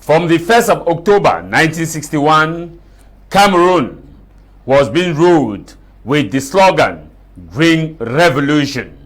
From the 1st of October 1961, Cameroon was being ruled with the slogan, Green Revolution.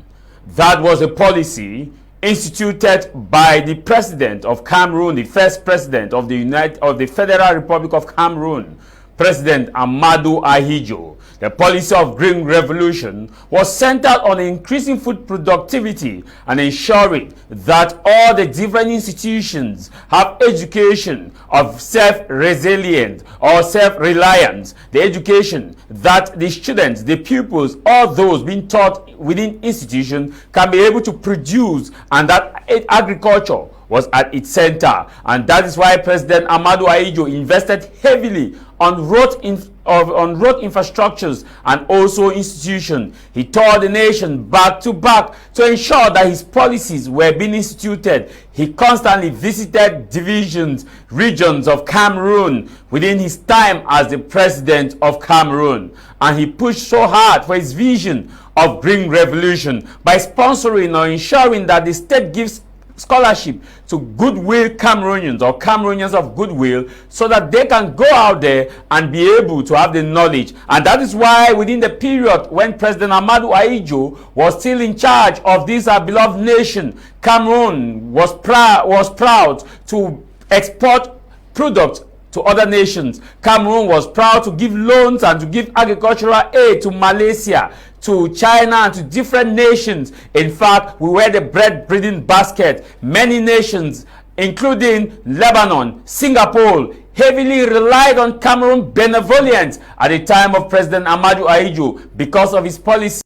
That was a policy instituted by the president of Cameroon, the first president of the Federal Republic of Cameroon, President Amadou Ahidjo. The policy of Green Revolution was centered on increasing food productivity and ensuring that all the different institutions have education of self-resilient or self-reliance. The education that the students, the pupils, all those being taught within institutions can be able to produce, and that agriculture was at its center. And that is why President Amadou Ahidjo invested heavily on road infrastructures and also institutions. He toured the nation back to back to ensure that his policies were being instituted. He constantly visited divisions, regions of Cameroon within his time as the president of Cameroon. And he pushed so hard for his vision of Green Revolution by sponsoring or ensuring that the state gives scholarship to goodwill Cameroonians or Cameroonians of goodwill, so that they can go out there and be able to have the knowledge. And that is why within the period when President Amadou Ahidjo was still in charge of this beloved nation, Cameroon was proud to export products to other nations. Cameroon was proud to give loans and to give agricultural aid to Malaysia, to China, and to different nations. In fact, we were the bread breeding basket. Many nations, including Lebanon, Singapore, heavily relied on Cameroon benevolence at the time of President Amadou Ahidjo because of his policy.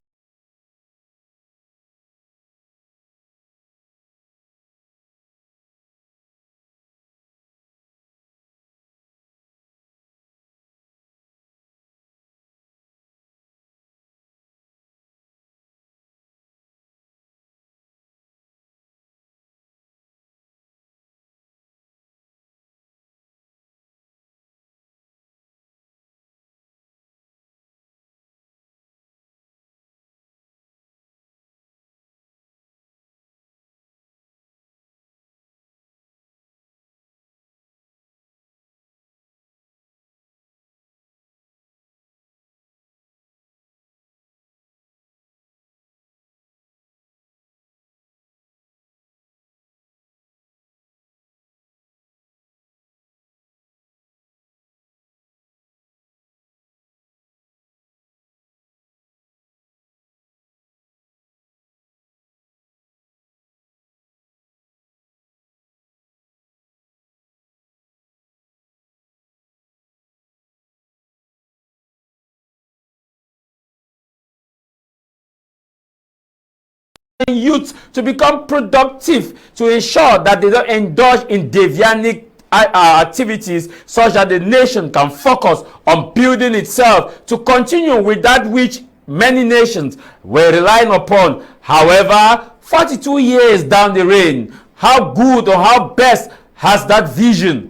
Youth to become productive, to ensure that they don't indulge in deviant activities, such that the nation can focus on building itself to continue with that which many nations were relying upon. However, 42 years down the lane, how good or how best has that vision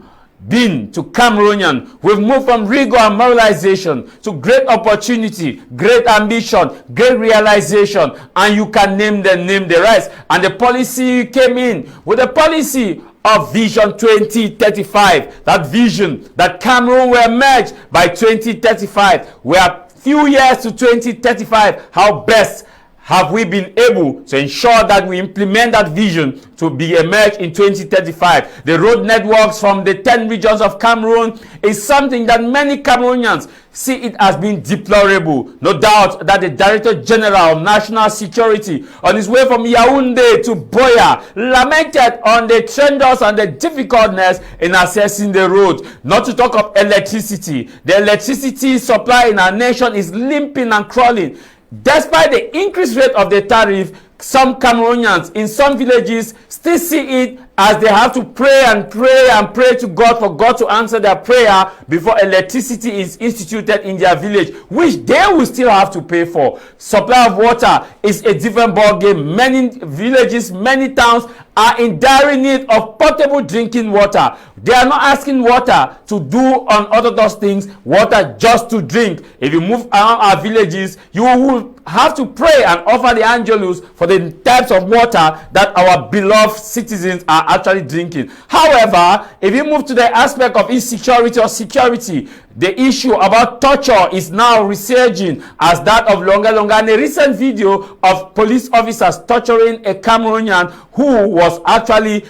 been to Cameroonian? We've moved from rigor and moralization to great opportunity, great ambition, great realization, and you can name the rest. And the policy came in with a policy of Vision 2035, that vision that Cameroon will emerge by 2035. We are few years to 2035. How best have we been able to ensure that we implement that vision to be emerged in 2035? The road networks from the 10 regions of Cameroon is something that many Cameroonians see it as being deplorable. No doubt that the Director General of National Security, on his way from Yaoundé to Biya, lamented on the tremendous and the difficultness in accessing the road. Not to talk of electricity. The electricity supply in our nation is limping and crawling. Despite the increased rate of the tariff, some Cameroonians in some villages still see it as they have to pray and pray and pray to God for God to answer their prayer before electricity is instituted in their village, which they will still have to pay for. Supply of water is a different ball game. Many villages, many towns are in dire need of potable drinking water. They are not asking water to do unorthodox things, water just to drink. If you move around our villages, you will have to pray and offer the angelus for the types of water that our beloved citizens are actually drinking. However, if you move to the aspect of insecurity or security, the issue about torture is now resurging as that of Longa Longa. And a recent video of police officers torturing a Cameroonian who was actually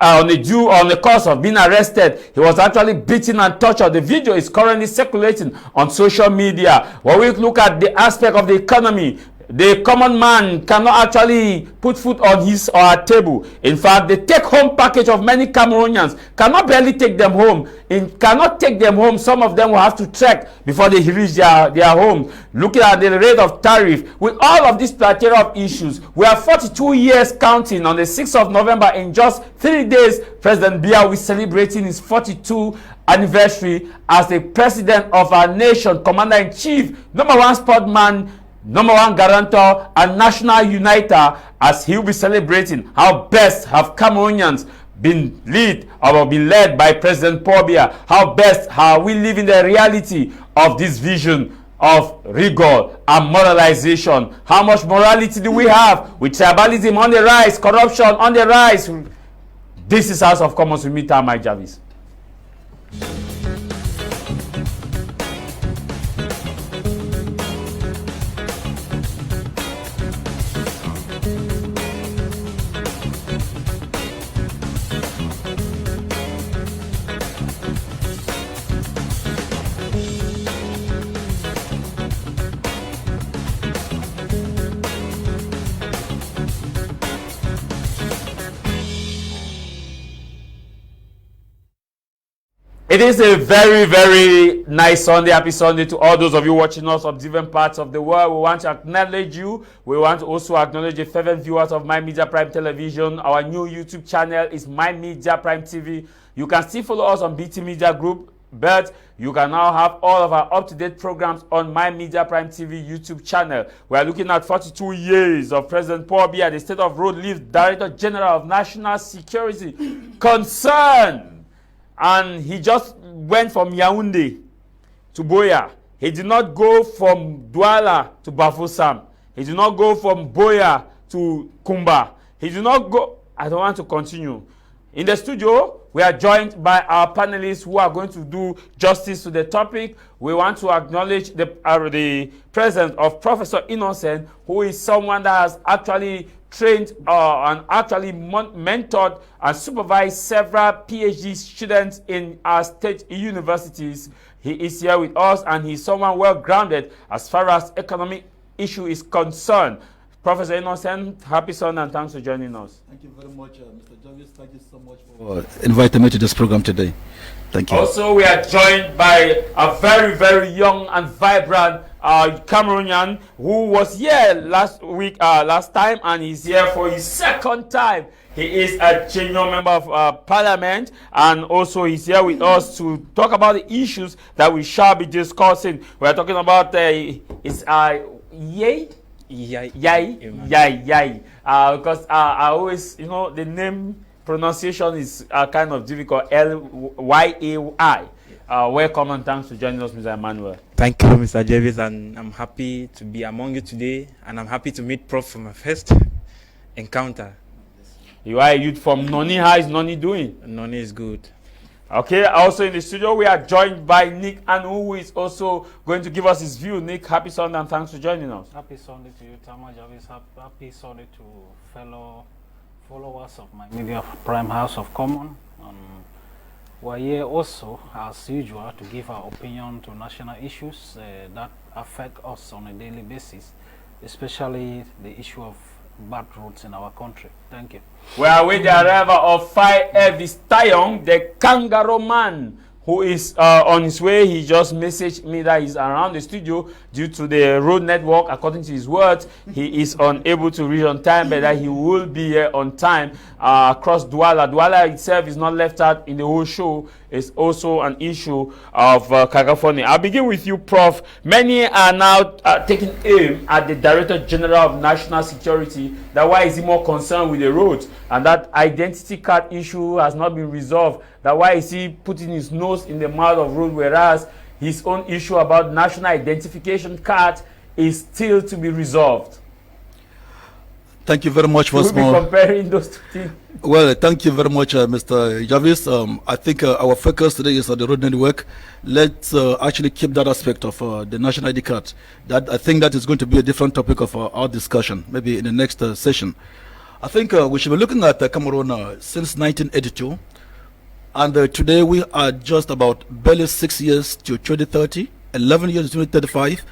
on the course of being arrested. He was actually beaten and tortured. The video is currently circulating on social media. When we look at the aspect of the economy, the common man cannot actually put food on his or her table. In fact, the take-home package of many Cameroonians cannot barely take them home. Cannot take them home. Some of them will have to trek before they reach their home. Looking at the rate of tariff, with all of these plethora of issues, we are 42 years counting. On the 6th of November, in just 3 days, President Biya will be celebrating his 42th anniversary as the president of our nation, commander-in-chief, number one sportman, number one guarantor and national uniter, as he will be celebrating how best have Cameroonians been led by President Paul Biya. How best are we living the reality of this vision of rigor and moralization? How much morality do we have with tribalism on the rise, corruption on the rise? This is House of Commons with me, Tah Mai Jarvis. It is a very, very nice Sunday. Happy Sunday to all those of you watching us from different parts of the world. We want to acknowledge you. We want to also acknowledge the fervent viewers of My Media Prime Television. Our new YouTube channel is My Media Prime TV. You can still follow us on BT Media Group, but you can now have all of our up-to-date programs on My Media Prime TV YouTube channel. We are looking at 42 years of President Paul Biya, the State of Road Leave Director General of National Security Concern. And he just went from Yaoundé to Biya. He did not go from Douala to Bafoussam. He did not go from Biya to Kumba. He did not go. I don't want to continue. In the studio, we are joined by our panelists who are going to do justice to the topic. We want to acknowledge the presence of Professor Innocent, who is someone that has actually trained and actually mentored and supervised several PhD students in our state universities. He is here with us, and he's someone well-grounded as far as economic issue is concerned. Professor Innocent, happy Sunday and thanks for joining us. Thank you very much, Mr. Jarvis. Thank you so much for inviting me to this program today. Thank you. Also, we are joined by a very, very young and vibrant Cameroonian who was here last time, and he's here for his second time. He is a genuine member of parliament, and also he's here with us to talk about the issues that we shall be discussing. We are talking about Yai. Because I always, the name pronunciation is kind of difficult. Lyai. Welcome and thanks for joining us, Mr. Emmanuel. Thank you, Mr. Jarvis, and I'm happy to be among you today, and I'm happy to meet Prof for my first encounter. You are a youth from Noni. How is Noni doing? Noni is good. Okay, also in the studio, we are joined by Nick Anu, who is also going to give us his view. Nick, happy Sunday and thanks for joining us. Happy Sunday to you, Tah Mai Jarvis. Happy Sunday to fellow followers of My Media Prime House of Commons. We're here also, as usual, to give our opinion to national issues that affect us on a daily basis, especially the issue of bad roads in our country. Thank you. We are with the arrival of Fai Elvis Tayong, the kangaroo man, who is on his way. He just messaged me that he's around the studio due to the road network. According to his words, he is unable to reach on time, but that he will be here on time across Douala. Douala itself is not left out in the whole show. It's also an issue of cacophony. I'll begin with you, Prof. Many are now taking aim at the Director General of National Security. That why is he more concerned with the roads? And that identity card issue has not been resolved. That why is he putting his nose in the mouth of road, whereas his own issue about national identification card is still to be resolved? Thank you very much once We'll be more. comparing those two things. Well, thank you very much, Mr. Jarvis. I think our focus today is on the road network. Let's actually keep that aspect of the national ID card. That I think that is going to be a different topic of our discussion, maybe in the next session. I think we should be looking at Cameroon since 1982, and today we are just about barely 6 years to 2030, 11 years to 2035,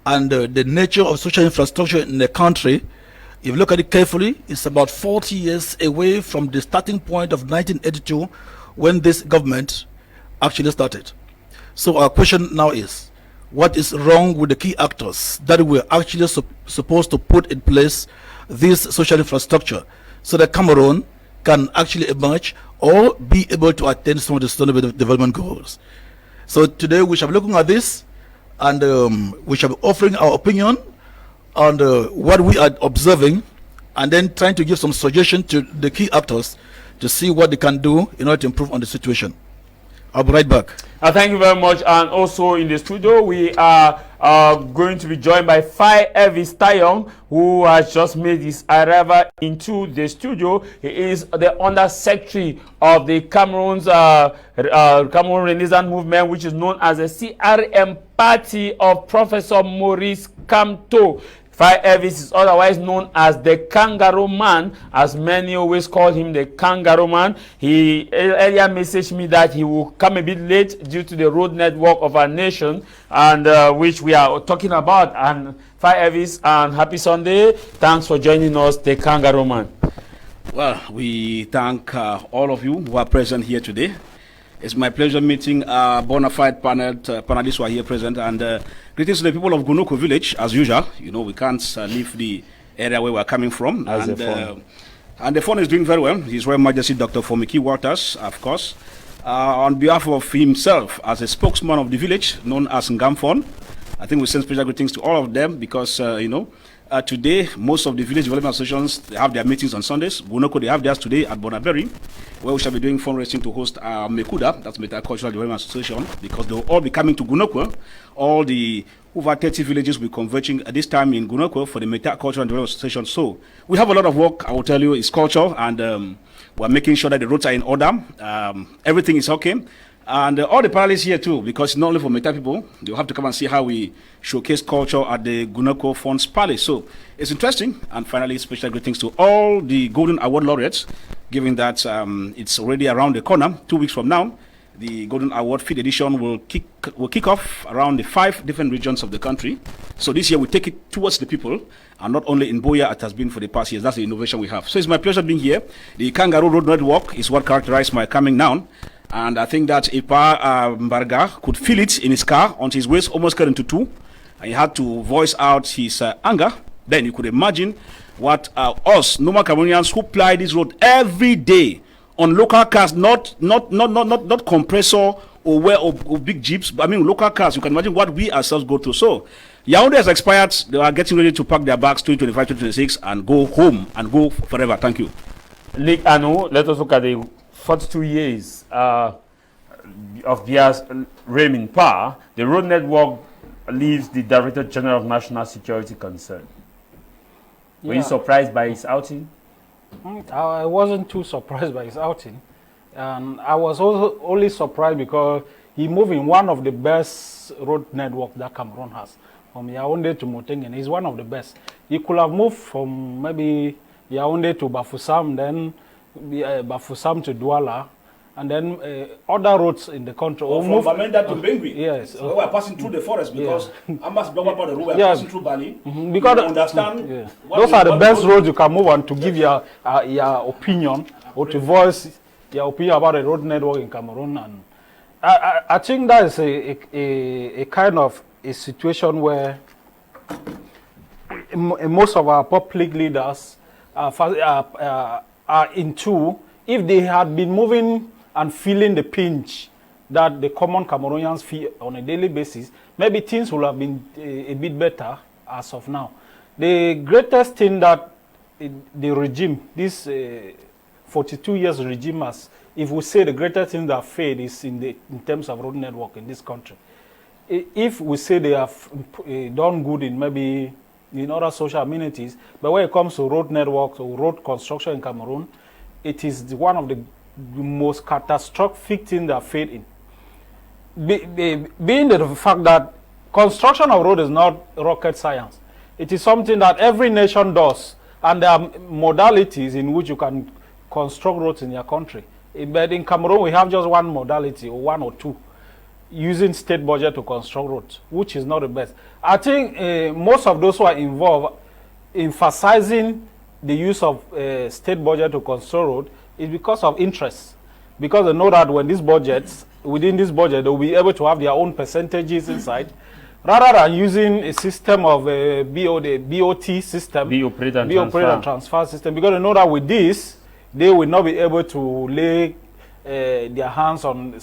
and the nature of social infrastructure in the country, if you look at it carefully, it's about 40 years away from the starting point of 1982 when this government actually started. So our question now is, what is wrong with the key actors that were actually supposed to put in place this social infrastructure so that Cameroon can actually emerge or be able to attain some of the sustainable development goals? So today we shall be looking at this, and we shall be offering our opinion on what we are observing, and then trying to give some suggestion to the key actors to see what they can do in order to improve on the situation. I'll be right back. Thank you very much. And also in the studio, we are going to be joined by Fai Elvis Tayon, who has just made his arrival into the studio. He is the Under Secretary of the Cameroon Renaissance Movement, which is known as the CRM Party of Professor Maurice Kamto. Fai Elvis is otherwise known as the Kangaroo Man, as many always call him the Kangaroo Man. He earlier messaged me that he will come a bit late due to the road network of our nation, and which we are talking about. And Fai Elvis, and happy Sunday. Thanks for joining us, the Kangaroo Man. Well, we thank all of you who are present here today. It's my pleasure meeting bona fide panelists who are here present, and greetings to the people of Gunoko village, as usual. You know, we can't leave the area where we're coming from. And the phone is doing very well. His Royal Majesty Dr. Fomiki Waters, of course, on behalf of himself as a spokesman of the village, known as Ngamfon. I think we send special greetings to all of them because, today, most of the village development associations, they have their meetings on Sundays. Gunoko, they have theirs today at Bonaberi, where we shall be doing fundraising to host Mekuda, that's Meta Cultural Development Association, because they will all be coming to Gunoko. All the over 30 villages will be converging at this time in Gunoko for the Meta Cultural Development Association. So we have a lot of work, I will tell you, it's culture, and we're making sure that the roads are in order. Everything is okay. And all the panelists here too, because not only for Meta people, they'll have to come and see how we showcase culture at the Gunoko Funds Palace. So it's interesting. And finally, special greetings to all the Golden Award laureates, given that it's already around the corner. 2 weeks from now, the Golden Award 5th edition will kick off around the 5 different regions of the country. So this year we take it towards the people, and not only in Biya, it has been for the past years. That's the innovation we have. So it's my pleasure being here. The Kangaroo Road Network is what characterized my coming now. And I think that Ipa Mbarga could feel it in his car until his waist almost cut into two, and he had to voice out his anger. Then you could imagine what us normal Cameroonians who ply this road every day on local cars, not compressor or big jeeps, but I mean local cars. You can imagine what we ourselves go through. So Yaoundé has expired. They are getting ready to pack their bags 2025, 2026 and go home and go forever. Thank you. Nick Anu, let us look at the 42 years of Biya's reign in power. The road network leaves the Director General of National Security concerned. Were you surprised by his outing? I wasn't too surprised by his outing. And I was also only surprised because he moved in one of the best road network that Cameroon has. From Yaoundé to Motengene, he's one of the best. He could have moved from maybe Yaoundé to Bafoussam, then Bafoussam to Douala, and then other roads in the country. Or from Bamenda to Bengui. Yes. So we are passing through the forest because Ambas Blogger the road, we are passing through Bali. Because understand those are the best roads you can move on to give your opinion or to voice your opinion about the road network in Cameroon. And I think that is a kind of a situation where most of our public leaders are into. If they had been moving and feeling the pinch that the common Cameroonians feel on a daily basis, maybe things would have been a bit better as of now. The greatest thing that the regime, this 42 years regime has, if we say the greatest thing that failed is in terms of road network in this country. If we say they have done good in maybe in other social amenities. But when it comes to road networks or road construction in Cameroon, it is one of the most catastrophic things that failed in. Being the fact that construction of road is not rocket science. It is something that every nation does, and there are modalities in which you can construct roads in your country. But in Cameroon, we have just one modality, or one or two, using state budget to construct roads, which is not the best. I think most of those who are involved emphasizing the use of state budget to construct road is because of interest, because they know that when these budgets, within this budget, they will be able to have their own percentages inside, rather than using a system of BOT system, operate and transfer system, because they know that with this, they will not be able to lay their hands on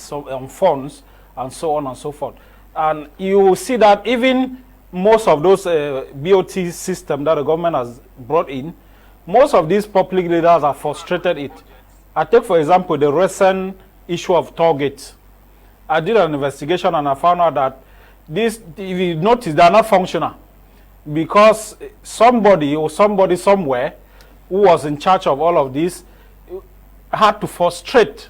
funds and so on and so forth. And you will see that even most of those BOT systems that the government has brought in, most of these public leaders are frustrated it. I take, for example, the recent issue of toll gates. I did an investigation and I found out that this, if you notice, they are not functional because somebody somewhere who was in charge of all of this had to frustrate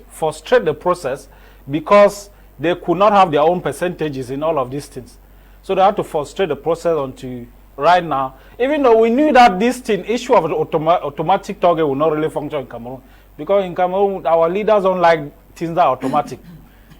the process because they could not have their own percentages in all of these things. So they had to frustrate the process until right now, even though we knew that this issue of the automatic target will not really function in Cameroon, because in Cameroon, our leaders don't like things that are automatic.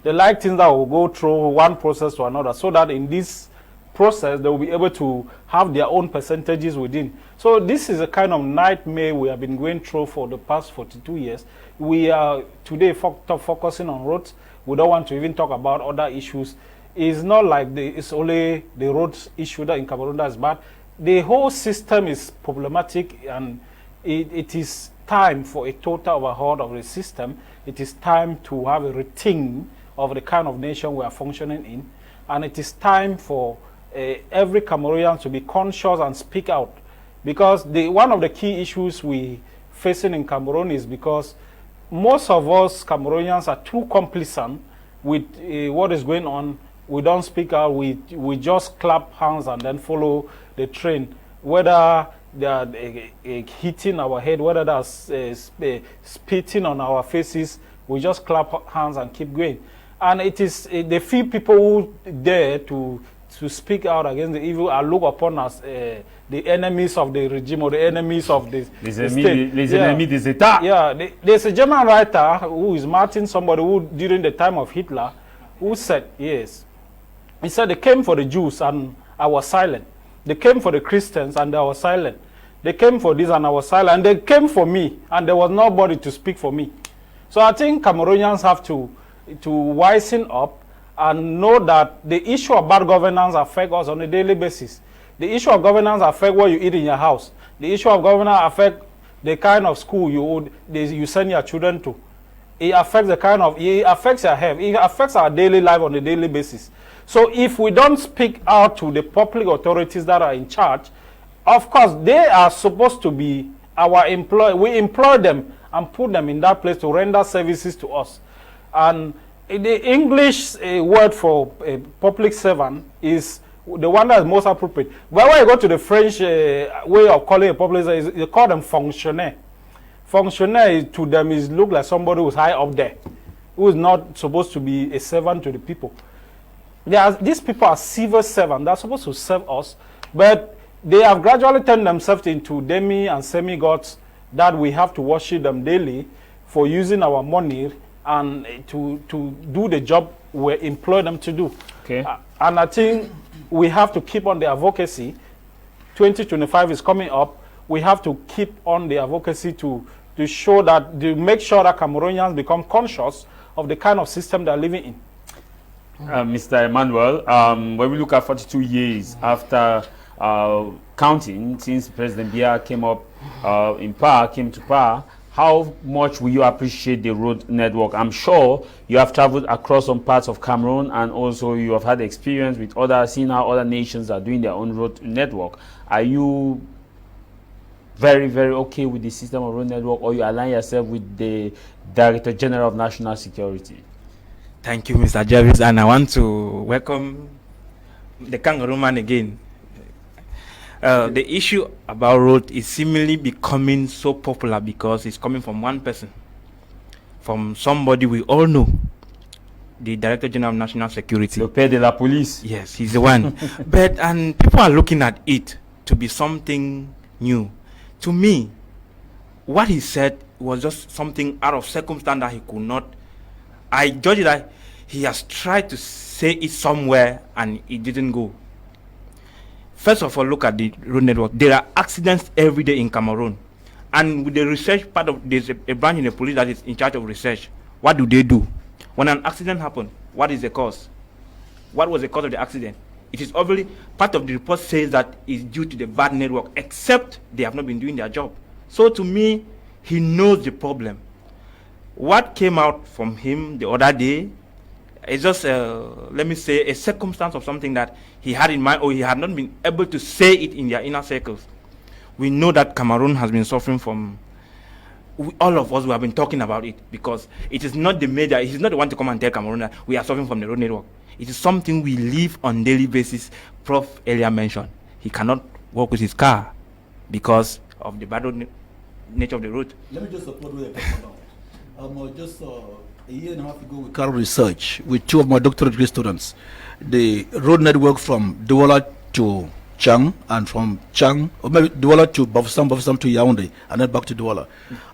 They like things that will go through one process to another, so that in this process, they will be able to have their own percentages within. So this is a kind of nightmare we have been going through for the past 42 years. We are today focusing on roads. We don't want to even talk about other issues. It's not like it's only the roads issue that in Cameroon that's bad. The whole system is problematic, and it is time for a total overhaul of the system. It is time to have a rethink of the kind of nation we are functioning in, and it is time for every Cameroonian to be conscious and speak out, because one of the key issues we facing in Cameroon is because most of us Cameroonians are too complacent with what is going on. We don't speak out. We just clap hands and then follow the train, whether they are hitting our head, whether that's spitting on our faces. We just clap hands and keep going. And it is the few people who dare to speak out against the evil are looked upon as the enemies of the regime or the enemies of the state. Les ennemis des États. Yeah, there's a German writer who is Martin, somebody who during the time of Hitler, who said, yes, he said they came for the Jews and I was silent. They came for the Christians and I was silent. They came for this and I was silent. And they came for me and there was nobody to speak for me. So I think Cameroonians have to wisen up and know that the issue of bad governance affects us on a daily basis. The issue of governance affects what you eat in your house. The issue of governance affects the kind of school you send your children to. It affects it affects your health. It affects our daily life on a daily basis. So if we don't speak out to the public authorities that are in charge, of course, they are supposed to be our employee. We employ them and put them in that place to render services to us. And the English word for a public servant is the one that is most appropriate. But when you go to the French way of calling a public servant, they call them fonctionnaire. Fonctionnaire to them is look like somebody who's high up there, who is not supposed to be a servant to the people. These people are civil servants. They're supposed to serve us, but they have gradually turned themselves into demi and semi-gods that we have to worship them daily for using our money and to do the job we employ them to do. Okay. And I think we have to keep on the advocacy. 2025 is coming up. We have to keep on the advocacy to show that, to make sure that Cameroonians become conscious of the kind of system they're living in. Mr. Emmanuel, when we look at 42 years after counting, since President Biya came to power, how much will you appreciate the road network? I'm sure you have traveled across some parts of Cameroon, and also you have had experience with seeing how other nations are doing their own road network. Are you very, very okay with the system of road network, or you align yourself with the Director General of National Security? Thank you, Mr. Jarvis, and I want to welcome the Kangaroo man again. The issue about road is seemingly becoming so popular because it's coming from one person, from somebody we all know, the Director General of National Security. Le père de la police. Yes, he's the one. But and people are looking at it to be something new. To me, what he said was just something out of circumstance that he could not. I judge it that he has tried to say it somewhere and it didn't go. First of all, look at the road network. There are accidents every day in Cameroon. And with the research part of, there's a branch in the police that is in charge of research. What do they do? When an accident happens, what is the cause? What was the cause of the accident? It is obviously, part of the report says that it's due to the bad network, except they have not been doing their job. So to me, he knows the problem. What came out from him the other day is just, let me say, a circumstance of something that he had in mind, or he had not been able to say it in their inner circles. We know that Cameroon has been suffering from, all of us who have been talking about it, because it is not the media, it is not the one to come and tell Cameroon that we are suffering from the road network. It is something we live on daily basis. Prof earlier mentioned, he cannot walk with his car because of the bad nature of the road. Let me just support what you're talking about. Just a year and a half ago, we carried research with two of my doctorate degree students. The road network from Douala to Chang, and from Chang, or maybe Douala to Bafoussam, Bafoussam to Yaoundé, and then back to Douala.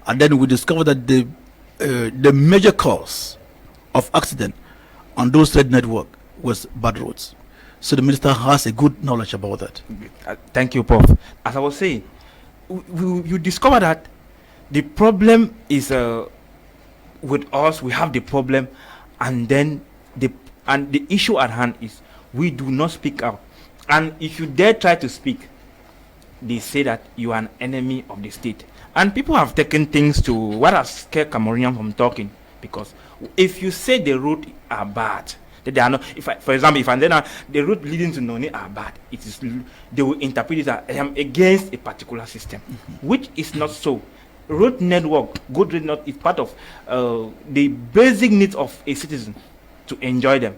And then we discovered that the major cause of accident on those road network was bad roads. So the minister has a good knowledge about that. Thank you, Prof. As I was saying, you discover that the problem is with us. We have the problem, and then the issue at hand is we do not speak out. And if you dare try to speak, they say that you are an enemy of the state. And people have taken things to what has scared Cameroonians from talking, because if you say the route are bad, that they are not. For example, if the route leading to Noni are bad, they will interpret it as I am against a particular system, which is not so. Road network, good road network, is part of the basic needs of a citizen to enjoy them.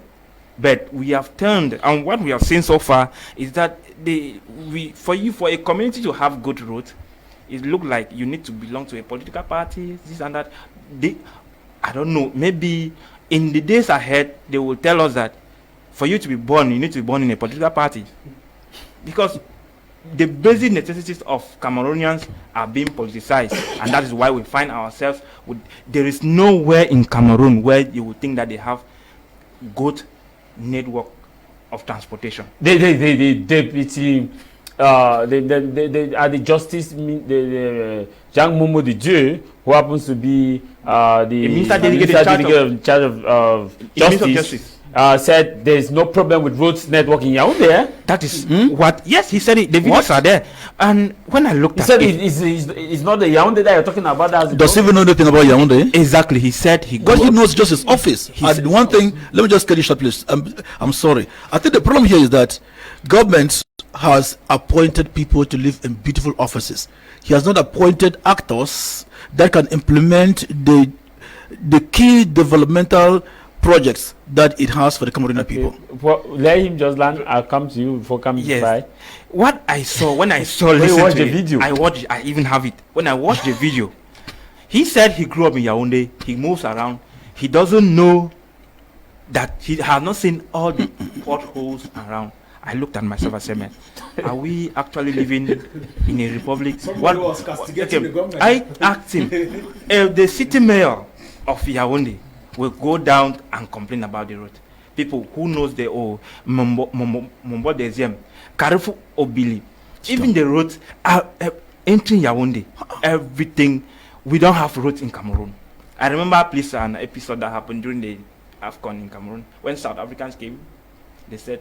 But we have turned, and what we have seen so far is that for a community to have good roads, it looks like you need to belong to a political party, this and that. I don't know, maybe in the days ahead, they will tell us that for you to be born, you need to be born in a political party. Because the basic necessities of Cameroonians are being politicized, and that is why we find ourselves there is nowhere in Cameroon where you would think that they have good network of transportation. The deputy, the justice, the Jean Momo de Dieu, who happens to be the minister delegated in charge of justice, said there is no problem with roads network in Yaoundé. That is what? Yes, he said it. The videos are there. And when I looked he at said it, it's not the Yaoundé that you're talking about. Does he even know anything about Yaoundé? Exactly, he said he. Because he knows just his office. And one thing, let me just cut you short, please. I'm sorry. I think the problem here is that government has appointed people to live in beautiful offices. He has not appointed actors that can implement the key developmental projects that it has for the Cameroonian people. Well, let him just land. I'll come to you before coming by. What I saw when I saw the video. I even have it. When I watched the video, he said he grew up in Yaoundé. He moves around. He doesn't know that he has not seen all the potholes around. I looked at myself and said, man, are we actually living in a republic? Somebody was castigating the government. I asked him, if the city mayor of Yaoundé will go down and complain about the road, people who knows the Mombo Deziem, Karifu Obili, even the roads are entering Yaoundé, everything. We don't have roads in Cameroon. I remember an episode that happened during the AFCON in Cameroon when South Africans came. They said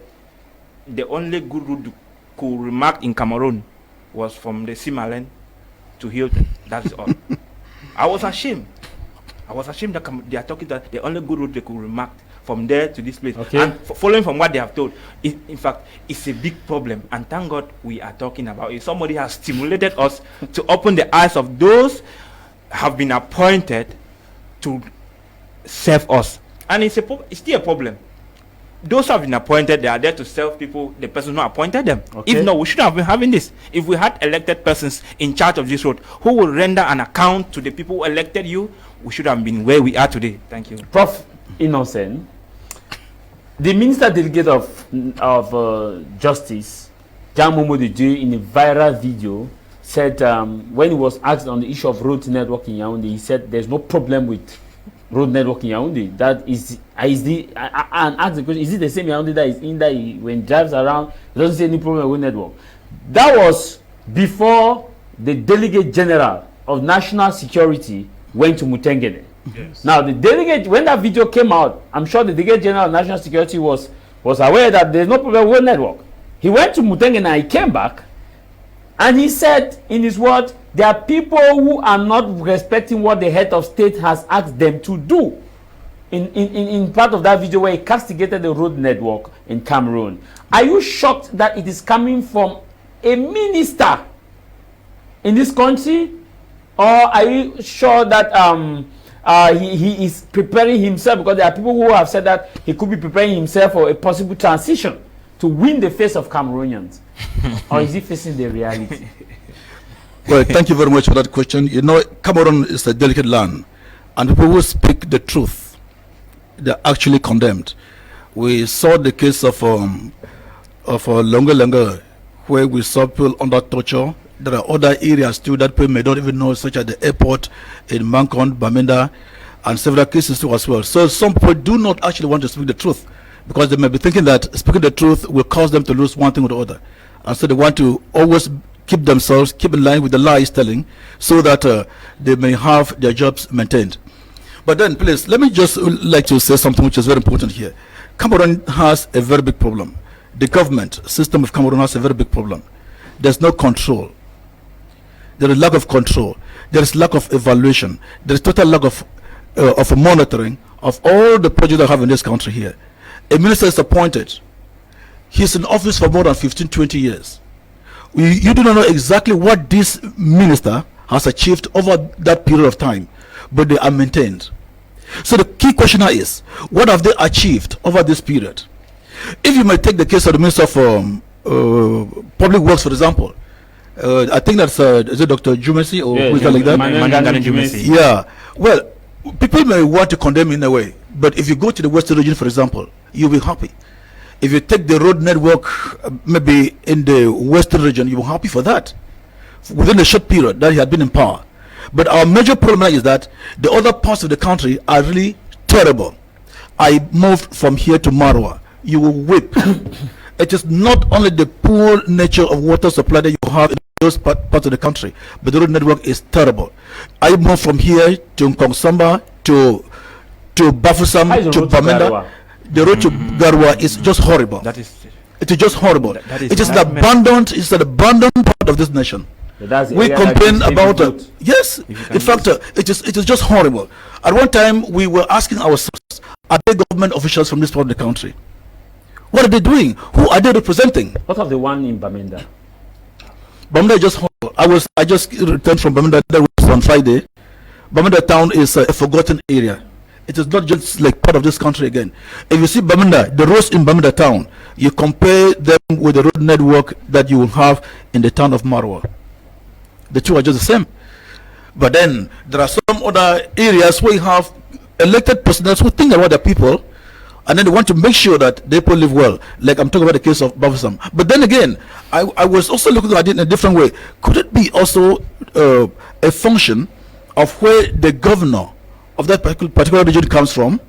the only good route you could remark in Cameroon was from the Simalen to Hilton. That's all. I was ashamed that they are talking that the only good route they could remark from there to this place. Okay. And following from what they have told, in fact, it's a big problem. And thank God we are talking about it. Somebody has stimulated us to open the eyes of those have been appointed to serve us. And it's still a problem. those who have been appointed, they are there to serve people, the person who appointed them. Okay. If not, we shouldn't have been having this. If we had elected persons in charge of this road who will render an account to the people who elected you, we should have been where we are today. Thank you. Prof. Innocent, the Minister Delegate of Justice, Jan Momodu, in a viral video, said when he was asked on the issue of road network in Yaoundé, he said there's no problem with road network in Yaoundé. That is and asked the question, is it the same Yaoundé that is in there when he drives around, he doesn't see any problem with network? That was before the Delegate General of National Security went to Mutengene. Yes. Now the delegate, when that video came out, I'm sure the Delegate General of National Security was aware that there's no problem with network. He went to Mutengene and he came back and he said in his words, there are people who are not respecting what the head of state has asked them to do. In part of that video where he castigated the road network in Cameroon. Are you shocked that it is coming from a minister in this country? Or are you sure that he is preparing himself, because there are people who have said that he could be preparing himself for a possible transition to win the face of Cameroonians? Or is he facing the reality? Well, thank you very much for that question. You know, Cameroon is a delicate land, and people who speak the truth, they're actually condemned. We saw the case of Longa, where we saw people under torture. There are other areas too that people may not even know, such as the airport in Mankon, Bamenda, and several cases too as well. So some people do not actually want to speak the truth, because they may be thinking that speaking the truth will cause them to lose one thing or the other. And so they want to always keep in line with the lies telling, so that they may have their jobs maintained. But then, please, let me just like to say something which is very important here. Cameroon has a very big problem. The government system of Cameroon has a very big problem. There's no control. There is lack of control. There is lack of evaluation. There is total lack of monitoring of all the projects that I have in this country here. A minister is appointed. He's in office for more than 15, 20 years. You do not know exactly what this minister has achieved over that period of time, but they are maintained. So the key question now is, what have they achieved over this period? If you might take the case of the Minister of Public Works, for example, I think that's is it Dr. Jumesi or who is that like that? Yeah. Well, people may want to condemn in a way, but if you go to the Western region, for example, you'll be happy. If you take the road network, maybe in the Western region, you'll be happy for that, within a short period that he had been in power. But our major problem now is that the other parts of the country are really terrible. I moved from here to Marwa. You will weep. It is not only the poor nature of water supply that you have in those parts of the country, but the road network is terrible. I moved from here to Nkongsamba to Bafusam to Bamenda. The road to Garwa is just horrible. It is just horrible. It is an abandoned part of this nation. We complain about yes. In fact, it is just horrible. At one time, we were asking ourselves, are they government officials from this part of the country? What are they doing? Who are they representing? What of the one in Bamenda? Bamenda is just horrible. I just returned from Bamenda. That was on Friday. Bamenda town is a forgotten area. It is not just like part of this country again. If you see Bamenda, the roads in Bamenda town, you compare them with the road network that you will have in the town of Marwa. The two are just the same. But then there are some other areas where you have elected personnel who think about the people, and then they want to make sure that they people live well. Like I'm talking about the case of Bafusam. But then again, I was also looking at it in a different way. Could it be also a function of where the governor of that particular region comes from?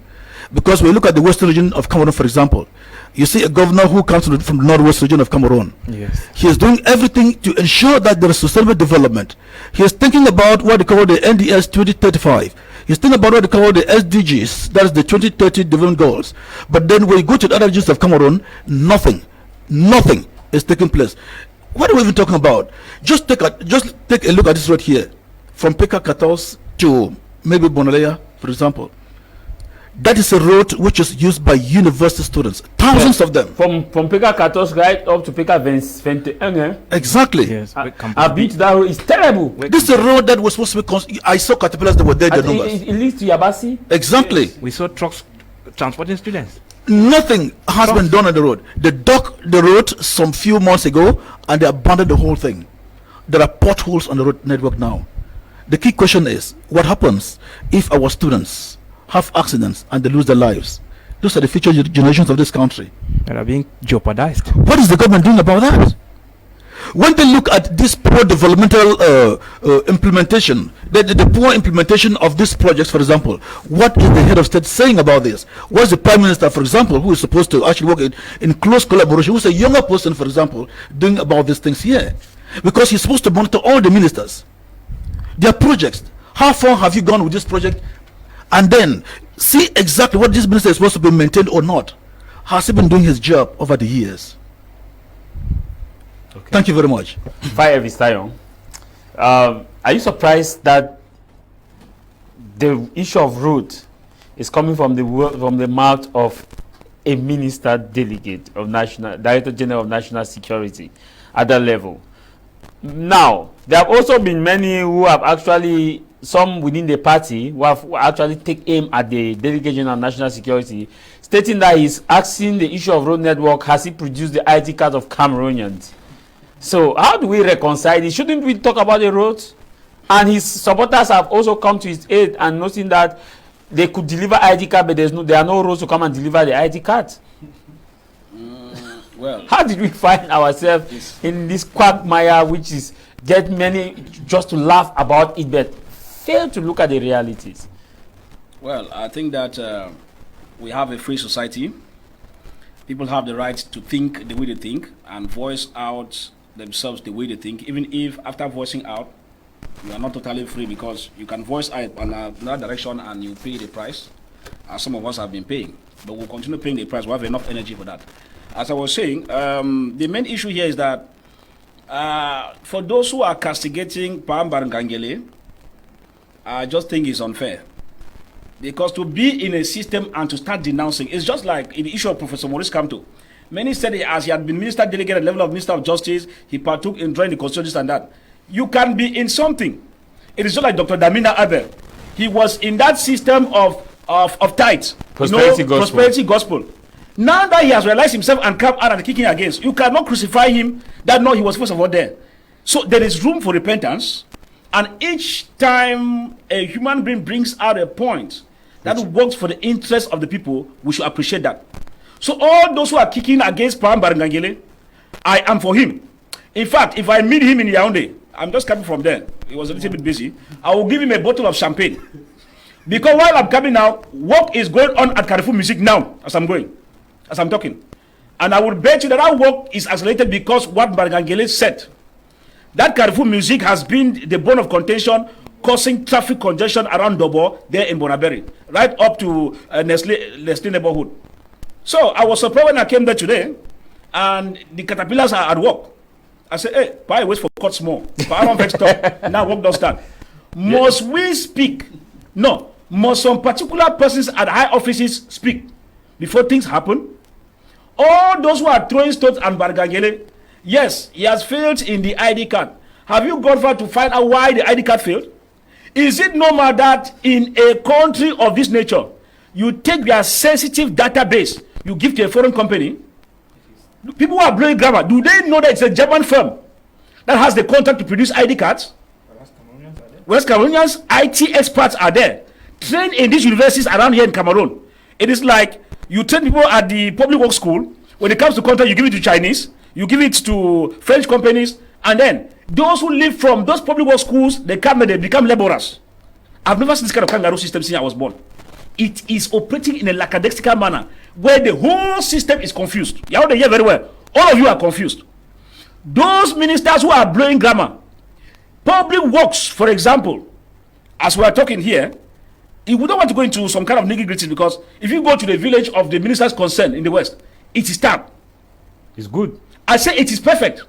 Because we look at the western region of Cameroon, for example, you see a governor who comes from the northwest region of Cameroon. Yes. He is doing everything to ensure that there is sustainable development. He is thinking about what they call the NDS 2035. He's thinking about what they call the SDGs, that is the 2030 development goals. But then when you go to the other regions of Cameroon, nothing is taking place. What are we even talking about? Just take a look at this road here, from Peka Katos to maybe Bonalea, for example. That is a road which is used by university students, thousands of them. From Peka Katos right up to Peka 21. Exactly. Yes. A beach that road is terrible. This is a road that was supposed to be I saw caterpillars that were there. It leads to Yabasi. Exactly. We saw trucks transporting students. Nothing has been done on the road. They dug the road some few months ago and they abandoned the whole thing. There are potholes on the road network now. The key question is, what happens if our students have accidents and they lose their lives? Those are the future generations of this country. That are being jeopardized. What is the government doing about that? When they look at this poor developmental implementation, the poor implementation of these projects, for example, what is the head of state saying about this? What's the prime minister, for example, who is supposed to actually work in close collaboration, who's a younger person, for example, doing about these things here? Because he's supposed to monitor all the ministers, their projects. How far have you gone with this project? And then see exactly what this minister is supposed to be maintained or not. Has he been doing his job over the years? Okay. Thank you very much. Fire Vistayon. Are you surprised that the issue of route is coming from the mouth of a minister delegate of Director General of National Security at that level? Now, there have also been many who have actually, some within the party, who have actually take aim at the Delegate General of National Security, stating that he's asking the issue of road network, has he produced the ID card of Cameroonians? So how do we reconcile this? Shouldn't we talk about the roads? And his supporters have also come to his aid and noting that they could deliver ID card, but there are no roads to come and deliver the ID card. Well, how did we find ourselves in this quagmire, which is get many just to laugh about it, but fail to look at the realities? Well, I think that we have a free society. People have the right to think the way they think and voice out themselves the way they think, even if after voicing out, you are not totally free, because you can voice out in another direction and you pay the price, as some of us have been paying. But we'll continue paying the price. We have enough energy for that. As I was saying, the main issue here is that for those who are castigating Pam Barangangele, I just think it's unfair. Because to be in a system and to start denouncing, it's just like in the issue of Professor Maurice Kamto. Many said as he had been minister delegate at the level of Minister of Justice, he partook in drawing the constitution and that. You can be in something. It is just like Dr. Damina Abel. He was in that system of tithes. Prosperity gospel. Now that he has realized himself and come out and kicking against, you cannot crucify him that no, he was first of all there. So there is room for repentance. And each time a human being brings out a point that works for the interest of the people, we should appreciate that. So all those who are kicking against Pam Barangangele, I am for him. In fact, if I meet him in Yaoundé, I'm just coming from there. He was a little bit busy. I will give him a bottle of champagne. Because while I'm coming now, work is going on at Carrefour Music now, as I'm talking. And I will bet you that our work is accelerated because what Barangangele said. That Carrefour Music has been the bone of contention, causing traffic congestion around Dobo, there in Bonaberi, right up to Nestle neighborhood. So I was surprised when I came there today, and the caterpillars are at work. I said, hey, why wait for cuts more? Now work don't start. Must we speak? No. Must some particular persons at high offices speak before things happen? All those who are throwing stones and Barangangele, yes, he has failed in the ID card. Have you gone far to find out why the ID card failed? Is it normal that in a country of this nature, you take their sensitive database, you give to a foreign company? People who are blowing grammar, do they know that it's a German firm that has the contract to produce ID cards? Whereas Cameroonians, IT experts are there, trained in these universities around here in Cameroon. It is like you train people at the public work school. When it comes to contract, you give it to Chinese, you give it to French companies, and then those who live from those public work schools, they come and they become laborers. I've never seen this kind of kangaroo system since I was born. It is operating in a lackadaisical manner where the whole system is confused. You know, they hear very well. All of you are confused. Those ministers who are blowing grammar, public works, for example, as we are talking here, we don't want to go into some kind of nitty-gritty, because if you go to the village of the ministers concerned in the West, it is town. It's good. I say it is perfect.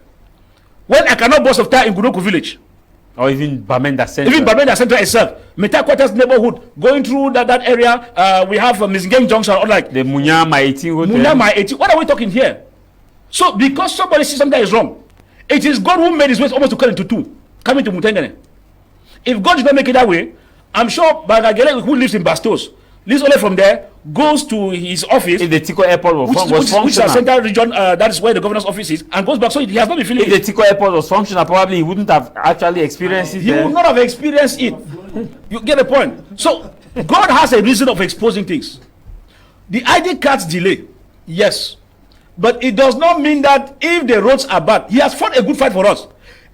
When I cannot boast of Tah in Gudoko village, or even Bamenda Center. Even Bamenda Center itself, Meta Quarters neighborhood, going through that area, we have Mizingeng Junction, or like the Munyama 18 hotel. Munyama 18. What are we talking here? So because somebody sees something that is wrong, it is God who made his ways almost to cut into two, coming to Mutengene. If God did not make it that way, I'm sure Barangangele, who lives in Bastos, leaves only from there, goes to his office. If the Tico Airport was which is functional, a central region, that is where the governor's office is, and goes back. So he has not been feeling if the Tico Airport was functional, probably he wouldn't have actually experienced it. He would not have experienced it. You get the point? So God has a reason of exposing things. The ID cards delay, yes, but it does not mean that if the roads are bad, he has fought a good fight for us.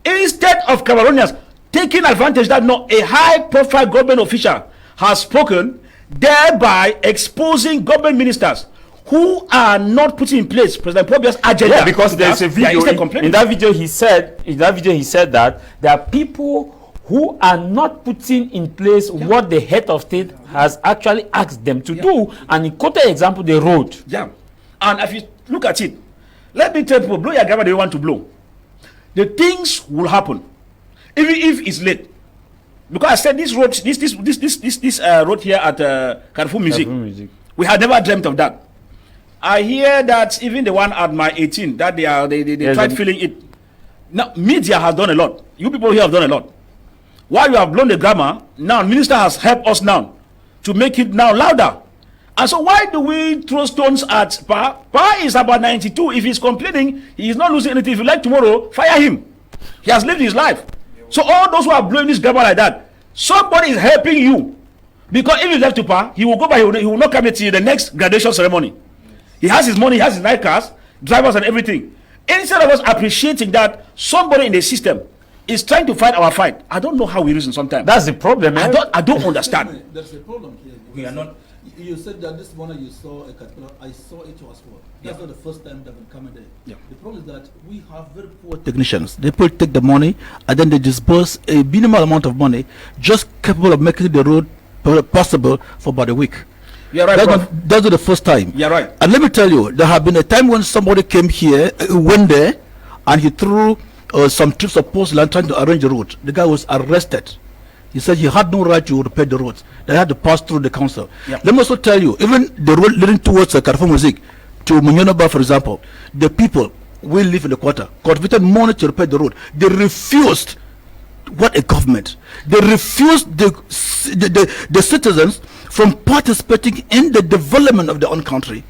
Instead of Cameroonians taking advantage that no, a high-profile government official has spoken, thereby exposing government ministers who are not putting in place President Probia's agenda. Yeah, because there's a video in that video he said that there are people who are not putting in place what the head of state has actually asked them to do, and he quoted example the road. Yeah, and if you look at it, let me tell people, blow your government they want to blow. The things will happen, even if it's late. Because I said this road, this road here at Carrefour Music, we had never dreamt of that. I hear that even the one at my 18, that they tried filling it. Now media has done a lot. You people here have done a lot. While you have blown the grammar, now minister has helped us now to make it now louder. And so why do we throw stones at Pa? Pa is about 92. If he's complaining, he is not losing anything. If you like tomorrow, fire him. He has lived his life. So all those who are blowing this grammar like that, somebody is helping you. Because if you left to Pa, he will go back, he will not come to the next graduation ceremony. He has his money, he has his night cars, drivers and everything. Instead of us appreciating that somebody in the system is trying to fight our fight, I don't know how we reason sometimes. That's the problem, man. I don't understand. There's a problem here. We are not. You said that this morning you saw a caterpillar. I saw it was for. That's not the first time they've been coming there. Yeah. The problem is that we have very poor technicians. They take the money and then they disburse a minimal amount of money, just capable of making the road possible for about a week. You're right, that's not the first time. You're right. And let me tell you, there have been a time when somebody came here, went there, and he threw some strips of porcelain trying to arrange the road. The guy was arrested. He said he had no right to repair the roads. They had to pass through the council. Yep. Let me also tell you, even the road leading towards Carrefour Music to Munyonoba, for example, the people will live in the quarter, contributed money to repair the road. They refused. What a government. They refused the citizens from participating in the development of their own country.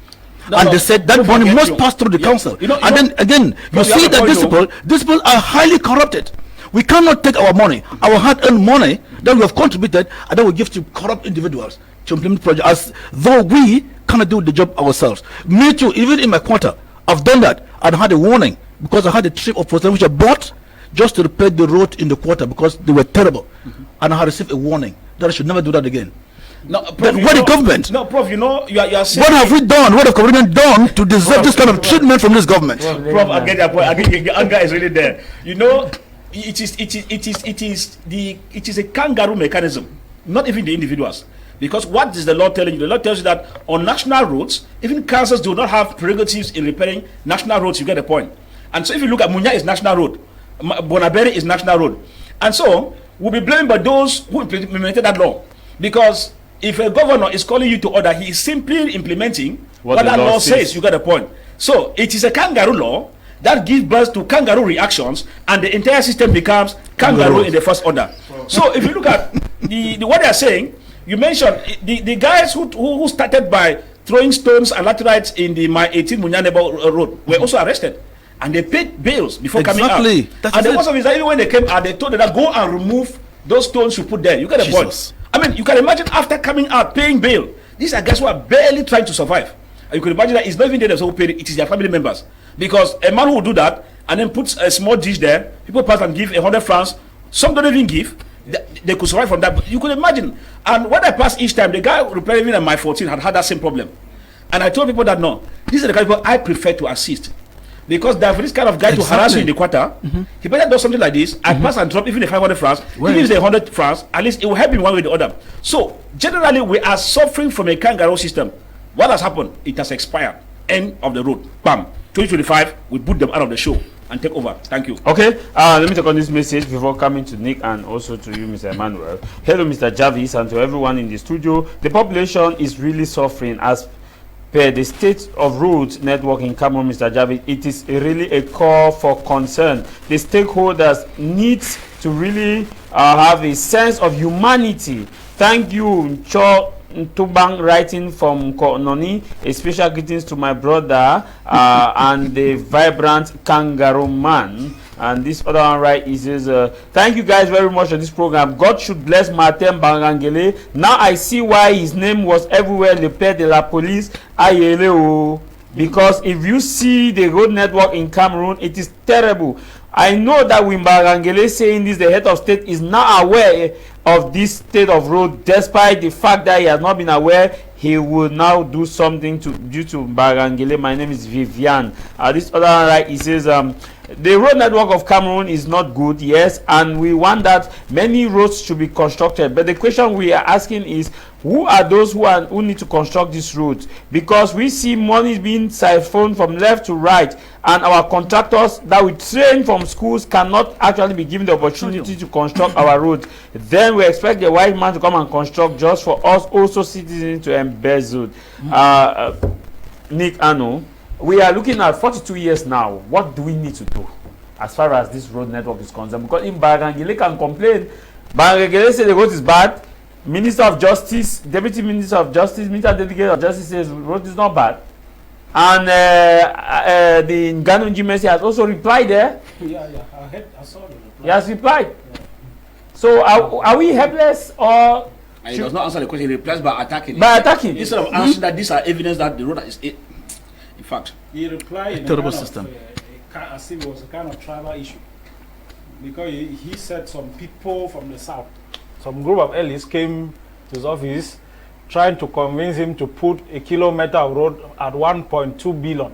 They said that money must pass through the council. And then again, you see that these people are highly corrupted. We cannot take our money, our hard-earned money that we have contributed, and then we give to corrupt individuals to implement projects as though we cannot do the job ourselves. Me too, even in my quarter, I've done that and had a warning because I had a trip of porcelain which I bought just to repair the road in the quarter because they were terrible. And I had received a warning that I should never do that again. No, Prof, what the government? No, Prof, you are saying. What have we done? What have government done to deserve this kind of treatment from this government? Prof, I get your point. I get your anger is really there. You know, it is a kangaroo mechanism, not even the individuals. Because what is the law telling you? The law tells you that on national roads, even councils do not have prerogatives in repairing national roads. You get the point. And so if you look at Munya is national road, Bonaberi is national road, and so we'll be blamed by those who implemented that law. Because if a governor is calling you to order, he is simply implementing what that law says. You get the point. So it is a kangaroo law that gives birth to kangaroo reactions, and the entire system becomes kangaroo in the first order. So if you look at the what they are saying, you mentioned the guys who started by throwing stones and laterites in the my 18 Munyaneba road were also arrested, and they paid bails before coming out. And the most of it is that even when they came out, they told them that go and remove those stones you put there. You get the point. I mean, you can imagine after coming out, paying bail. These are guys who are barely trying to survive. And you can imagine that it's not even they themselves who paid it, it is their family members. Because a man who will do that and then puts a small dish there, people pass and give 100 francs, some don't even give, they could survive from that. But you could imagine. And when I passed each time, the guy repairing in my 14 had that same problem. And I told people that no, these are the kind of people I prefer to assist. Because for this kind of guy to harass you in the quarter, he better do something like this. I pass and drop even the 500 francs, even if it's 100 francs, at least it will help him one way or the other. So generally, we are suffering from a kangaroo system. What has happened? It has expired. End of the road. Bam. 2025, we put them out of the show and take over. Thank you. Okay, let me take on this message before coming to Nick and also to you, Mr. Emmanuel. Hello, Mr. Jarvis, and to everyone in the studio. The population is really suffering as per the state of roads network in Cameroon, Mr. Jarvis. It is really a call for concern. The stakeholders need to really have a sense of humanity. Thank you, Tubang writing from Kononi. A special greetings to my brother and the vibrant kangaroo man. And this other one right, he says, thank you guys very much for this program. God should bless Martin Bangangele. Now I see why his name was everywhere, Le Père de la Police, Ayeleo. Because if you see the road network in Cameroon, it is terrible. I know that when Bangangele saying this, the head of state is not aware of this state of road, despite the fact that he has not been aware. He will now do something due to Bangangele. My name is Vivian. This other one right, he says, the road network of Cameroon is not good, yes, and we want that many roads should be constructed. But the question we are asking is, who are those who need to construct these roads? Because we see money being siphoned from left to right, and our contractors that we train from schools cannot actually be given the opportunity to construct our roads. Then we expect the white man to come and construct just for us also citizens to embezzle. Nick Ano, we are looking at 42 years now. What do we need to do as far as this road network is concerned? Because in Bangangele can complain. Bangangele say the road is bad. Minister of Justice, Deputy Minister of Justice, Minister Delegate of Justice says the road is not bad. And the Nganu Jimesi has also replied there. Yeah, I saw the reply. He has replied. Yeah. So are we helpless or? And he does not answer the question. He replies by attacking. By attacking. Instead of answering that these are evidence that the road is it. In fact, he replied in terrible system. As if it was a kind of tribal issue, because he said some people from the south, some group of elites came to his office trying to convince him to put a kilometer of road at 1.2 billion.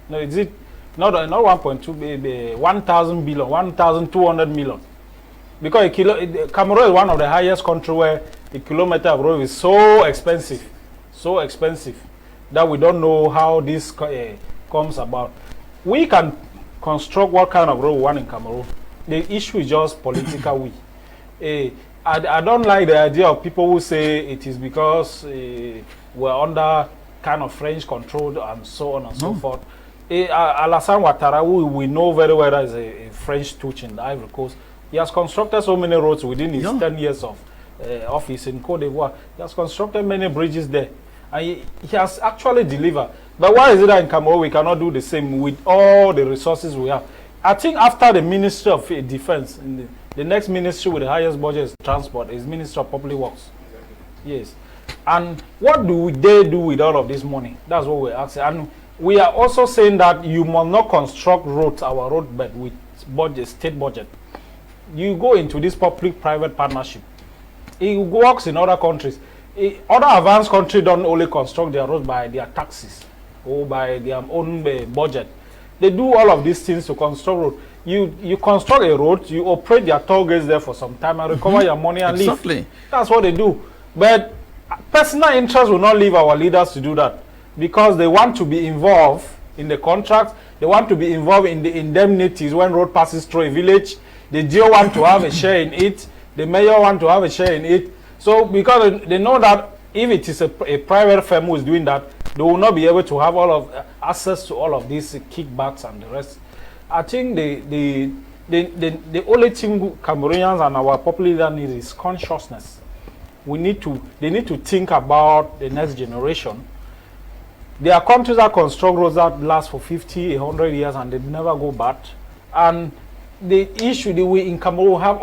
No, is it not 1.2 billion, 1,000 billion, 1,200 million? Because Cameroon is one of the highest countries where a kilometer of road is so expensive that we don't know how this comes about. We can construct what kind of road we want in Cameroon. The issue is just political will. I don't like the idea of people who say it is because we're under kind of French control and so on and so forth. Alassane Ouattara, who we know very well as a French stooge in the Ivory Coast, he has constructed so many roads within his 10 years of office in Côte d'Ivoire. He has constructed many bridges there. And he has actually delivered. But why is it that in Cameroon we cannot do the same with all the resources we have? I think after the Ministry of Defense, the next ministry with the highest budget is transport, is Ministry of Public Works. Yes. And what do they do with all of this money? That's what we're asking. And we are also saying that you must not construct roads, our road bed, with budget, state budget. You go into this public-private partnership. It works in other countries. Other advanced countries don't only construct their roads by their taxes or by their own budget. They do all of these things to construct road. You construct a road, you operate their toll gates there for some time and recover your money and leave. That's what they do. But personal interest will not leave our leaders to do that, because they want to be involved in the contracts. They want to be involved in the indemnities when road passes through a village. The GO want to have a share in it. The mayor want to have a share in it. So because they know that if it is a private firm who is doing that, they will not be able to have all of access to all of these kickbacks and the rest. I think the only thing Cameroonians and our popular leader need is consciousness. They need to think about the next generation. There are countries that construct roads that last for 50, 100 years and they never go bad. And the issue that we in Cameroon have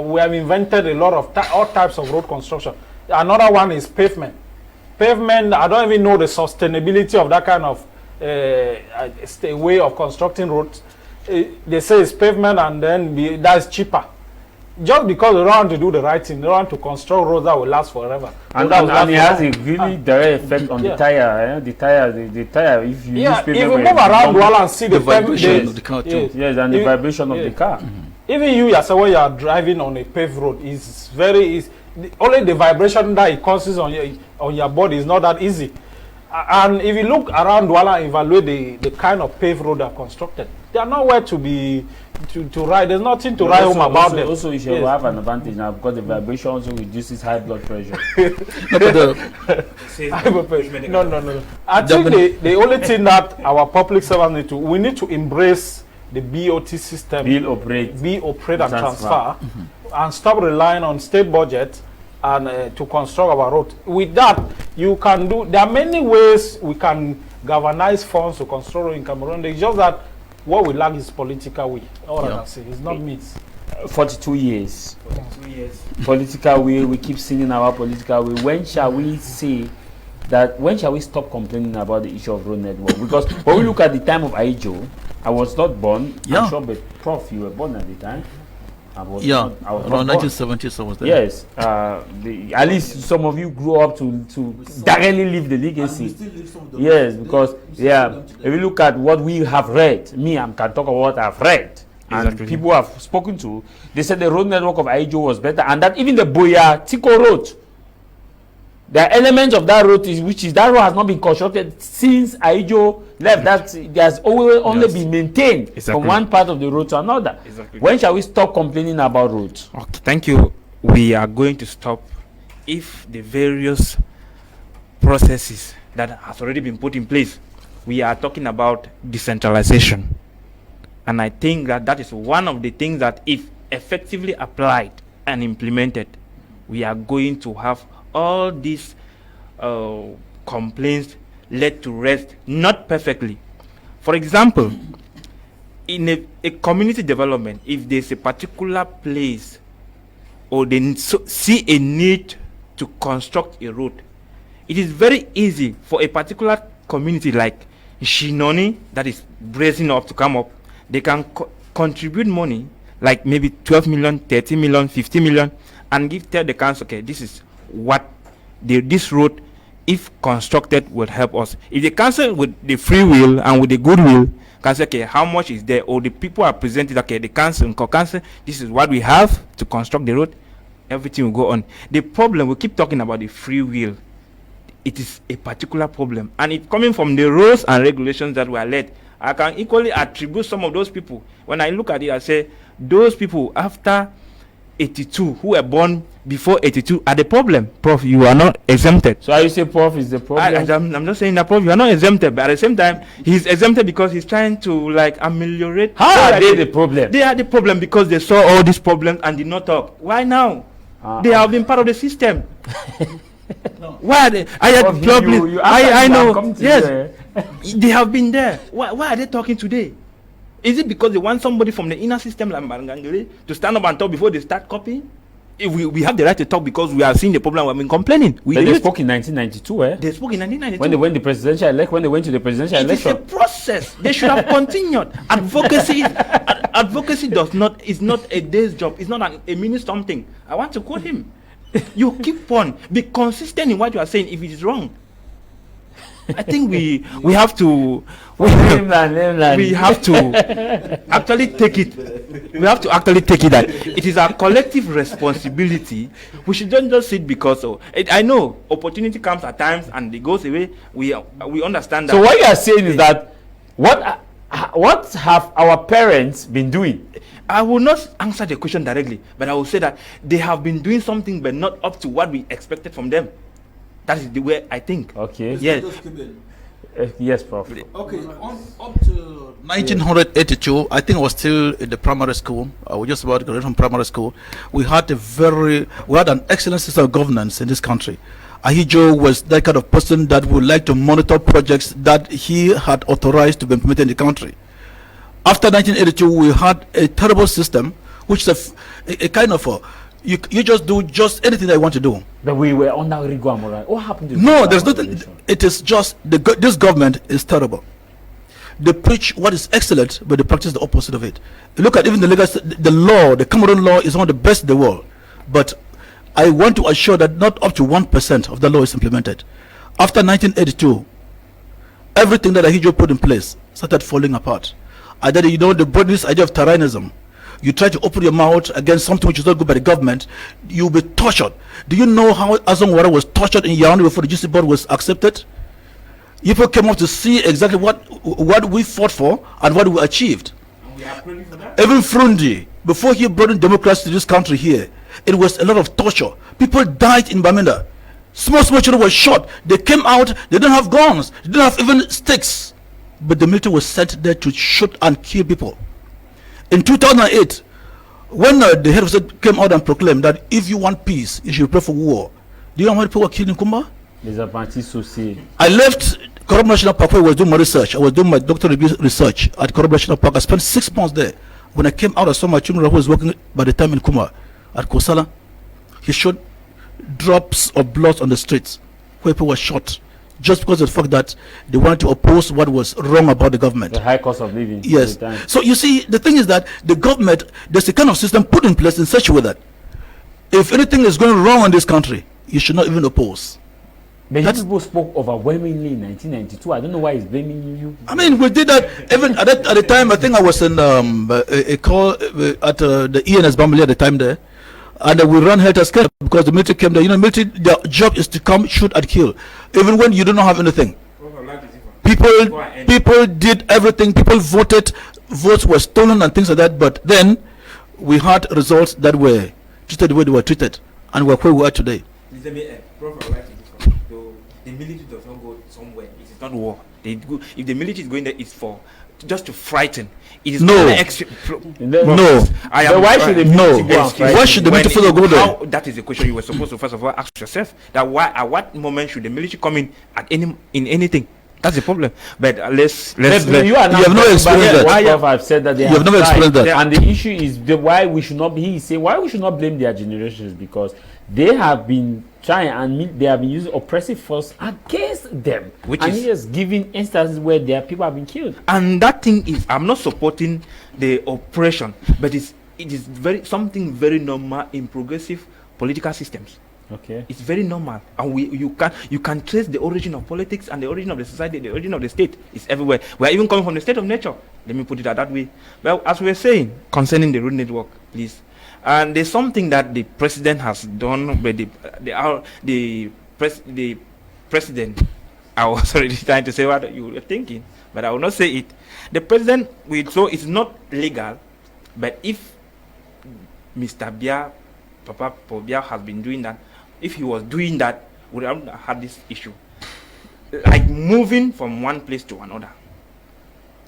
we have invented a lot of all types of road construction. Another one is pavement. Pavement, I don't even know the sustainability of that kind of way of constructing roads. They say it's pavement and then that's cheaper. Just because they don't want to do the right thing, they don't want to construct roads that will last forever. And it has a really direct effect on the tire. The tire, if you use pavement, if you move around Douala and see the vibration of the car too. Yes, and the vibration of the car. Even you yourself, when you are driving on a paved road, is only the vibration that it causes on your body is not that easy. And if you look around Douala and evaluate the kind of paved road they are constructed, they are nowhere to be to ride. There's nothing to ride home about them. Also, you will have an advantage now because the vibration also reduces high blood pressure. No. I think the only thing that our public servants we need to embrace the BOT system. Bill operate and transfer. And stop relying on state budget and to construct our road. With that, you can do. There are many ways we can galvanize funds to construct road in Cameroon. It's just that what we lack is political will. All I can say, it's not means. 42 years. 2 years. Political will. We keep singing our political will. When shall we say that? When shall we stop complaining about the issue of road network? Because when we look at the time of Aijo, I was not born. Yeah. I'm sure, but Prof, you were born at the time. I was Yeah, not, I was around not born. 1970s I was there. Yes, at least some of you grew up to directly live the legacy. Yes, because if you look at what we have read, me, I can talk about what I've read, and Exactly. people have spoken to. They said the road network of Aijo was better, and that even the Biya Tiko road, there are elements of that road that road has not been constructed since Aijo left. That there's always only been maintained Exactly. from one part of the road to another. Exactly. When shall we stop complaining about roads? Okay, thank you. We are going to stop if the various processes that has already been put in place. We are talking about decentralization, and I think that that is one of the things that, if effectively applied and implemented, we are going to have all these complaints led to rest, not perfectly. For example, in a community development, if there's a particular place or they see a need to construct a road, it is very easy for a particular community like Shinoni that is bracing up to come up. They can contribute money like maybe 12 million, 30 million, 50 million, and tell the council, okay, this is what this road, if constructed, will help us. If the council with the free will and with the goodwill can say, okay, how much is there, or the people are presented, okay, the council, this is what we have to construct the road, everything will go on. The problem, we keep talking about the free will. It is a particular problem, and it's coming from the rules and regulations that were led. I can equally attribute some of those people. When I look at it, I say those people after 82 who were born before 82 are the problem. Prof, you are not exempted. So are you say Prof is the problem? I'm just saying that, Prof, you are not exempted, but at the same time, he's exempted because he's trying to like ameliorate. How are they the problem? They are the problem because they saw all these problems and did not talk. Why now? They have been part of the system. Why are they? I know. Yes, they have been there. Why are they talking today? Is it because they want somebody from the inner system like Marangangere to stand up and talk before they start copying? If we have the right to talk because we are seeing the problem, we have been complaining. They spoke in 1992, eh? They spoke in 1992. When they went to the presidential election. It is a process. They should have continued. Advocacy is not a day's job. It's not a minute something. I want to quote him. You keep on. Be consistent in what you are saying. If it is wrong, I think we have to we have to actually take it. We have to actually take it that it is our collective responsibility. We shouldn't just sit because I know opportunity comes at times and it goes away. We understand that. So what you are saying is that what have our parents been doing? I will not answer the question directly, but I will say that they have been doing something but not up to what we expected from them. That is the way I think. Okay. Yes. Yes, Prof. Okay, up to 1982, I think I was still in the primary school. I was just about to graduate from primary school. We had an excellent system of governance in this country. Ahijo was that kind of person that would like to monitor projects that he had authorized to be implemented in the country. After 1982, we had a terrible system, which is a kind of you just do anything that you want to do. But we were under Rigo Amorai. What happened to No, there's nothing. It is just this government is terrible. They preach what is excellent, but they practice the opposite of it. Look at even the law. The Cameroon law is one of the best in the world, but I want to assure that not up to 1% of the law is implemented. After 1982, everything that Ahijo put in place started falling apart. And then, they brought this idea of tyrannism. You try to open your mouth against something which is not good by the government, you'll be tortured. Do you know how Azongwara was tortured in Yaoundé before the GC board was accepted? People came up to see exactly what we fought for and what we achieved. Even Frundi, before he brought in democracy to this country here, it was a lot of torture. People died in Bamenda. Small children were shot. They came out, they didn't have guns, they didn't have even sticks. But the military was sent there to shoot and kill people. In 2008, When the head of state came out and proclaimed that if you want peace, you should pray for war. Do you know how many people were killed in Kumba? I left Korob National Park where I was doing my research. I was doing my doctoral research at Korob National Park. I spent 6 months there. When I came out, I saw my children who was working by the time in Kumba at Kosala. He showed drops of blood on the streets where people were shot just because of the fact that they wanted to oppose what was wrong about the government. The high cost of living. Yes. So you see, the thing is that the government, there's a kind of system put in place in such a way that if anything is going wrong in this country, you should not even oppose. Many people spoke overwhelmingly in 1992. I don't know why he's blaming you. I mean, we did that even at the time. I think I was in a call at the ENS Bamali at the time there. And we ran helter skelter because the military came there. You know, military, their job is to come, shoot, and kill, even when you do not have anything. People did everything. People voted. Votes were stolen and things like that. But then we had results that were treated the way they were treated, and we're where we are today. The military does not go somewhere. It is not war. If the military is going there, it's for just to frighten. It is no. No. Why should the military go? Why should the military go there? That is the question you were supposed to first of all ask yourself. That why, at what moment should the military come in in anything? That's the problem. But let's you have no experience that. I've said that they you have never experienced that. And the issue is why we should not be. He say why we should not blame their generations, because they have been trying and they have been using oppressive force against them, and he is giving instances where their people have been killed. And that thing is, I'm not supporting the oppression, but it is something very normal in progressive political systems. Okay, it's very normal, and you can trace the origin of politics and the origin of the society, the origin of the state. It's everywhere. We are even coming from the state of nature. Let me put it that way. Well, as we were saying concerning the road network, please. And there's something that the president has done, but the president, I was already trying to say what you were thinking, but I will not say it. The president, so it's not legal, but if Mr. Biya, Papa Biya has been doing that, if he was doing that, we would have had this issue. Like moving from one place to another.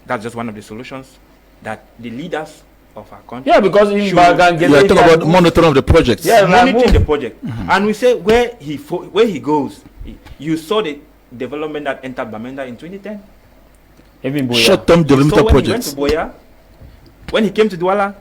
That's just one of the solutions that the leaders of our country. Yeah, because in you are talking about monitoring of the projects. Yeah, monitoring the project. And we say where he goes. You saw the development that entered Bamenda in 2010. Even Boya. Short-term development projects. When he went to Boya, when he came to Douala,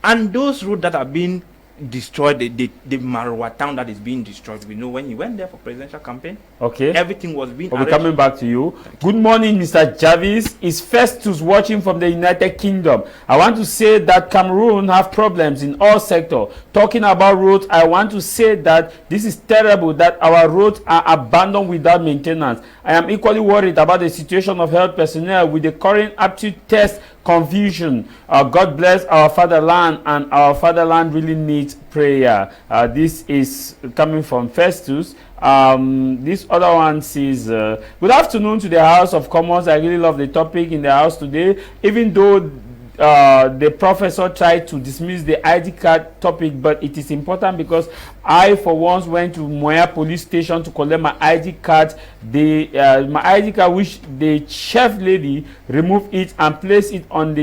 and those roads that are being destroyed, the Marwa town that is being destroyed, we know when he went there for presidential campaign. Okay. Everything was being We'll be coming back to you. Good morning, Mr. Jarvis. It's Festus watching from the United Kingdom. I want to say that Cameroon have problems in all sectors. Talking about roads, I want to say that this is terrible that our roads are abandoned without maintenance. I am equally worried about the situation of health personnel with the current aptitude test confusion. God bless our fatherland, and our fatherland really needs prayer. This is coming from Festus. This other one says, good afternoon to the House of Commons. I really love the topic in the House today, even though the professor tried to dismiss the ID card topic, but it is important because I for once went to Moya police station to collect my ID card. My ID card, which the chef lady removed it and placed it on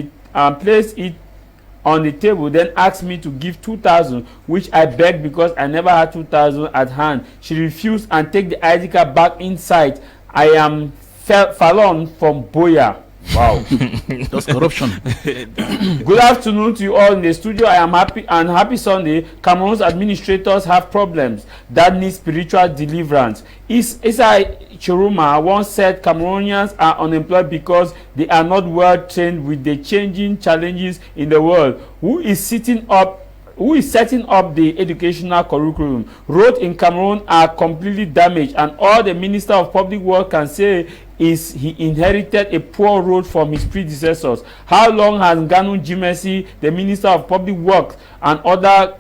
the table, then asked me to give 2,000, which I begged because I never had 2,000 at hand. She refused and take the ID card back inside. I am Fallon from Boya. Wow. That's corruption. Good afternoon to you all in the studio. I am happy and happy Sunday. Cameroon's administrators have problems that need spiritual deliverance. Isai Chiruma once said Cameroonians are unemployed because they are not well trained with the changing challenges in the world. Who is setting up the educational curriculum? Roads in Cameroon are completely damaged, and all the Minister of Public Works can say is he inherited a poor road from his predecessors. How long has Nganu Jimesi, the Minister of Public Works and other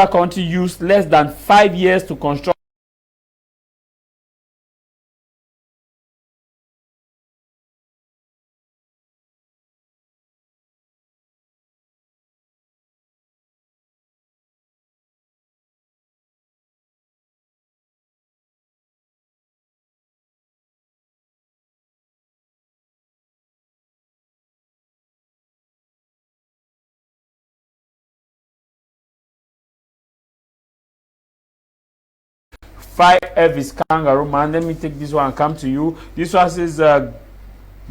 countries, used less than 5 years to construct 5F is Kangaroo Man. Let me take this one and come to you. This one says,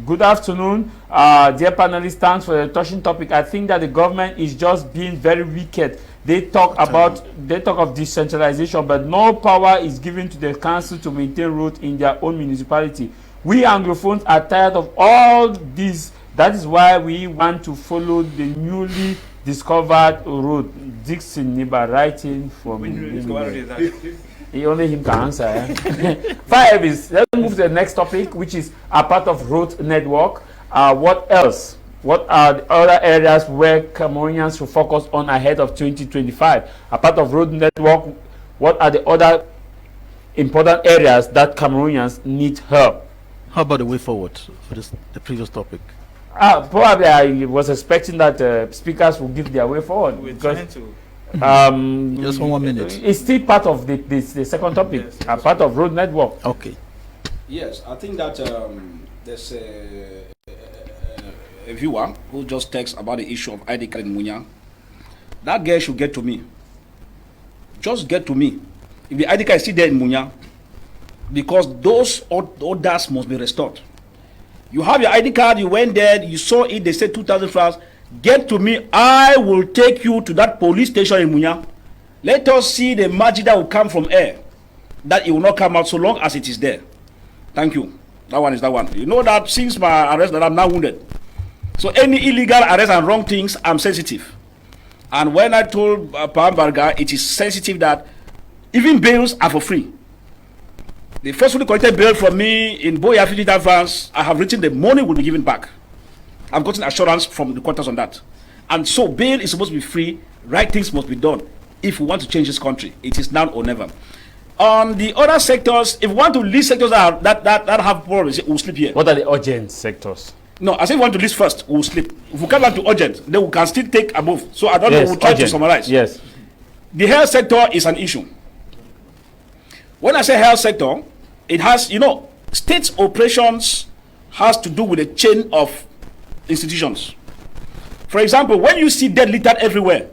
good afternoon, dear panelists. Thanks for the touching topic. I think that the government is just being very wicked. They talk of decentralization, but no power is given to the council to maintain roads in their own municipality. We Anglophones are tired of all this. That is why we want to follow the newly discovered road. Dixon Niba writing from only him can answer. 5 is, let's move to the next topic, which is a part of road network. What else? What are the other areas where Cameroonians should focus on ahead of 2025? A part of road network, what are the other important areas that Cameroonians need help? How about the way forward for the previous topic? Probably I was expecting that speakers will give their way forward. We're because trying to. Just 1 minute. It's still part of the second topic, Yes, a part of road network. Okay. Yes, I think that there's a viewer who just texts about the issue of ID card in Munya. That girl should get to me. Just get to me. If the ID card is still there in Munya, because those orders must be restored. You have your ID card, you went there, you saw it, they said 2,000 francs. Get to me, I will take you to that police station in Munya. Let us see the magic that will come from air. That it will not come out so long as it is there. Thank you. That one is that one. You know that since my arrest that I'm now wounded. So any illegal arrest and wrong things, I'm sensitive. And when I told Pambarga, it is sensitive that even bails are for free. The first one collected bail from me in Biya 50,000 francs, I have written the money will be given back. I've gotten assurance from the quarters on that. And so bail is supposed to be free, right things must be done. If we want to change this country, it is now or never. On the other sectors, if we want to list sectors that have problems, we'll sleep here. What are the urgent sectors? No, I say we want to list first, we'll sleep. If we come back to urgent, then we can still take above. So I don't know, we'll try to summarize. Yes. The health sector is an issue. When I say health sector, it has, state operations has to do with a chain of institutions. For example, when you see dead littered everywhere,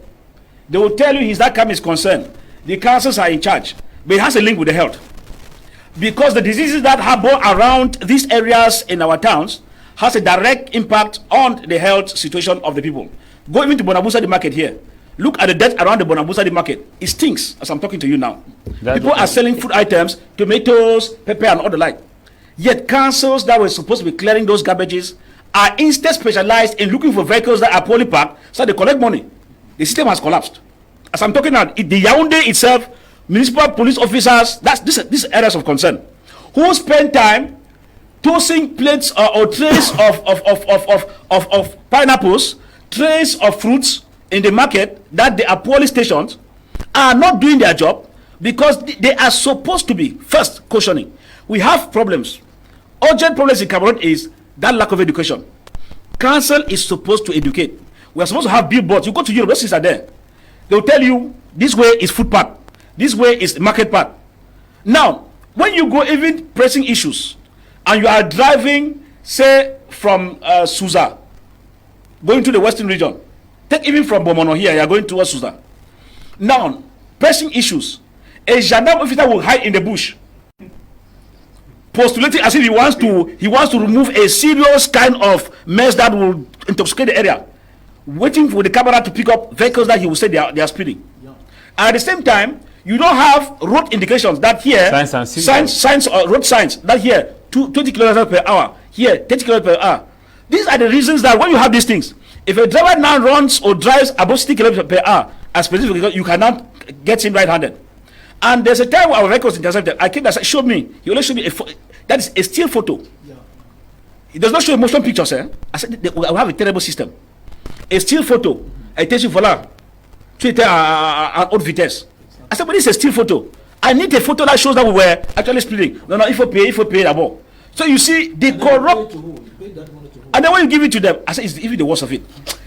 they will tell you his outcome is concerned. The councils are in charge, but it has a link with the health. Because the diseases that harbor around these areas in our towns has a direct impact on the health situation of the people. Go even to Bonabusadi market here. Look at the death around the Bonabusadi market. It stinks as I'm talking to you now. People are selling food items, tomatoes, pepper, and all the like. Yet councils that were supposed to be clearing those garbages are instead specialized in looking for vehicles that are poorly parked, so they collect money. The system has collapsed. As I'm talking now, the Yaoundé itself, municipal police officers, these areas of concern, who spend time tossing plates or trays of pineapples, trays of fruits in the market that they are poorly stationed, are not doing their job because they are supposed to be first cautioning. We have problems. Urgent problems in Cameroon is that lack of education. Council is supposed to educate. We are supposed to have billboards. You go to Europe, those things are there. They will tell you this way is footpath, this way is market path. Now, when you go even pressing issues, and you are driving, say, from Suza, going to the western region, take even from Bomono here, you are going towards Suza. Now, pressing issues, a gendarme officer will hide in the bush, postulating as if he wants to remove a serious kind of mess that will intoxicate the area, waiting for the camera to pick up vehicles that he will say they are speeding. Yeah. And at the same time, you don't have road indications that here, signs or road signs that here 20 kilometers per hour, here 30 kilometers per hour. These are the reasons that when you have these things, if a driver now runs or drives above 60 kilometers per hour, as specifically, you cannot get him right-handed. And there's a time where our vehicles intercepted. I came and showed me. He only showed me that is a still photo. Yeah. It does not show motion pictures. I said we have a terrible system. A still photo. I tell you, voila, tu étais à haute vitesse. I said, but this is a still photo. I need a photo that shows that we were actually speeding. No, il faut payer d'abord. So you see, they corrupt. And then when you give it to them, I said, it's even the worst of it.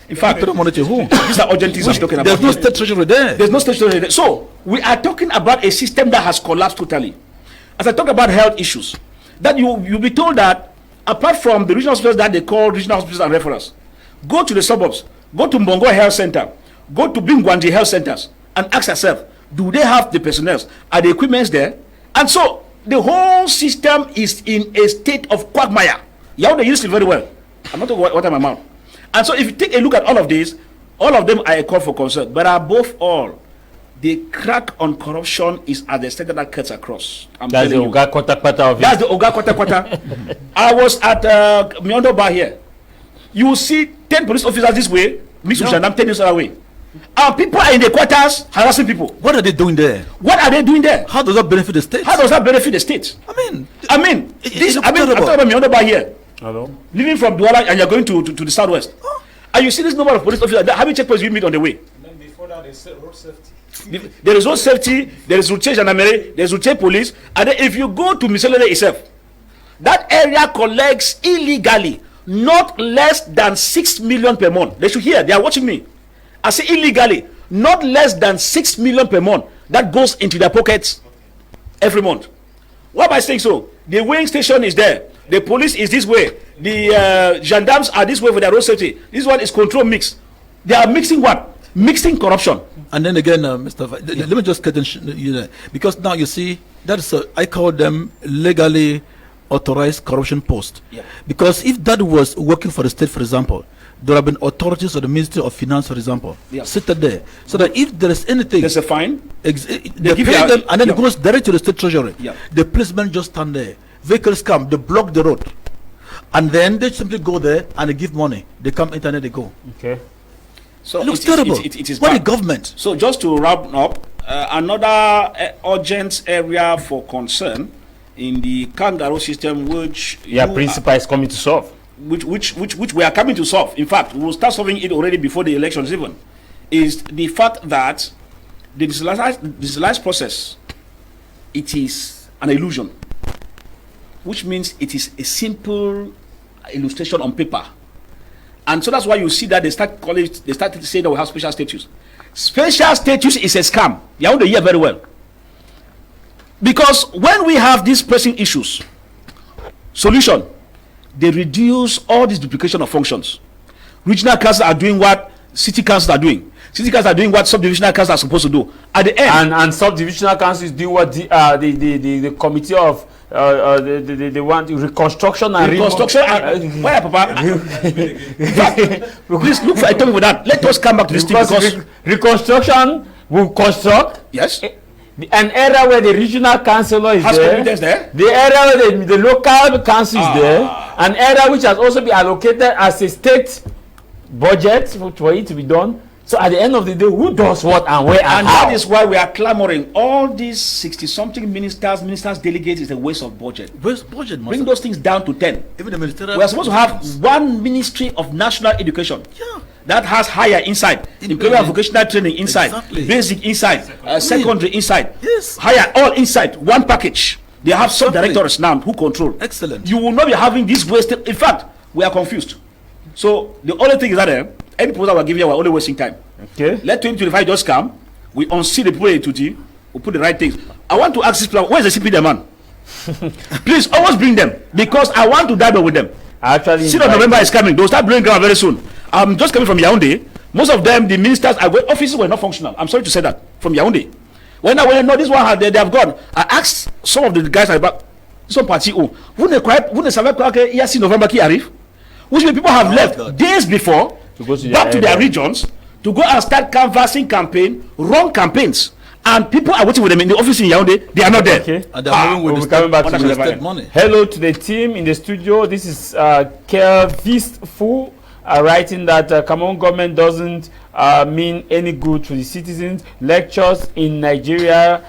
In fact, these are urgent things I'm talking about. There's no state treasury there. There's no state treasury there. So we are talking about a system that has collapsed totally. As I talk about health issues, that you'll be told that apart from the regional hospitals that they call regional hospitals and referrals, go to the suburbs, go to Mbongo Health Center, go to Bingwanji Health Centers, and ask yourself, do they have the personnel? Are the equipments there? And so the whole system is in a state of quagmire. Yaoundé used it very well. I'm not talking what in my mouth. And so if you take a look at all of these, all of them are a call for concern. But above all, the crack on corruption is at the extent that cuts across. That's the Oga Kwata Kwata of it. That's the Oga Kwata Kwata. I was at Miondo Bar here. You will see 10 police officers this way, Nchupichem 10 years away. And people are in the quarters harassing people. What are they doing there? What are they doing there? How does that benefit the state? How does that benefit the state? I mean, I'm talking about Miondo Bar here. Hello? Living from Douala and you're going to the southwest. And you see this number of police officers. How many checkpoints you meet on the way? And then before that, they said road safety. There is road safety, there is route gendarmerie, there is route police. And then if you go to Miselele itself, that area collects illegally not less than 6 million per month. They should hear, they are watching me. I say illegally, not less than 6 million per month that goes into their pockets every month. Why am I saying so? The weighing station is there. The police is this way. The gendarmes are this way for their road safety. This one is control mix. They are mixing what? Mixing corruption. and then again, Mr. Let me just get in, because now you see that's I call them legally authorized corruption post. Yeah. Because if that was working for the state, for example, there have been authorities of the Ministry of Finance, for example, seated there, so that if there is anything, there's a fine. they pay them, and then it goes direct to the state treasury. Yeah. The policemen just stand there. Vehicles come, they block the road, and then they simply go there and they give money. They come in and then they go. Okay. So it looks terrible. It is what bad. the government? So just to wrap up, another urgent area for concern in the kangaroo system, which principal is coming to solve. Which we are coming to solve. In fact, we will start solving it already before the elections even. Is the fact that the decentralized process, it is an illusion, which means it is a simple illustration on paper. And so that's why you see that they start to say that we have special status. Special status is a scam. You have to hear very well. Because when we have these pressing issues, solution, they reduce all this duplication of functions. Regional councils are doing what city councils are doing. City councils are doing what subdivisional councils are supposed to do. At the end, and subdivisional councils do what the committee of they want reconstruction and reconstruction. Why, Papa? Please look for a topic with that. Let us come back to this thing because reconstruction will construct. Yes. An area where the regional councillor is there, the area where the local council is there, an area which has also been allocated as a state budget for it to be done. So at the end of the day, who does what and where and how? That is why we are clamoring. All these 60-something ministers delegates is a waste of budget. Waste budget. Bring those things down to 10. Even the ministerial. We are supposed to have one Ministry of National Education. Yeah. That has higher inside, employment vocational training inside, exactly. Basic inside, secondary inside, yes, higher all inside, one package. They have some directors now who control. Excellent. You will not be having this wasted. In fact, we are confused. So the only thing is that any proposal we are giving you, we are only wasting time. Okay. Let 2025 just come. We unseal the people in 2G. We put the right things. I want to ask this plan. Where is the CP man? Please always bring them because I want to dialogue with them. Actually, Seed of November is coming. They'll start bringing ground very soon. I'm just coming from Yaoundé. Most of them, the ministers, offices were not functional. I'm sorry to say that. From Yaoundé. When I know this one, they have gone. I asked some of the guys about some party. Wouldn't they survive November ki arrive? Which people have left days before back to their regions to go and start canvassing wrong campaigns. And people are waiting with them in the office in Yaoundé. They are not there. Okay. And they're moving with we're coming back to the state money. Hello to the team in the studio. This is Kelvist Fu writing that Cameroon government doesn't mean any good to the citizens. Lecturers in Nigeria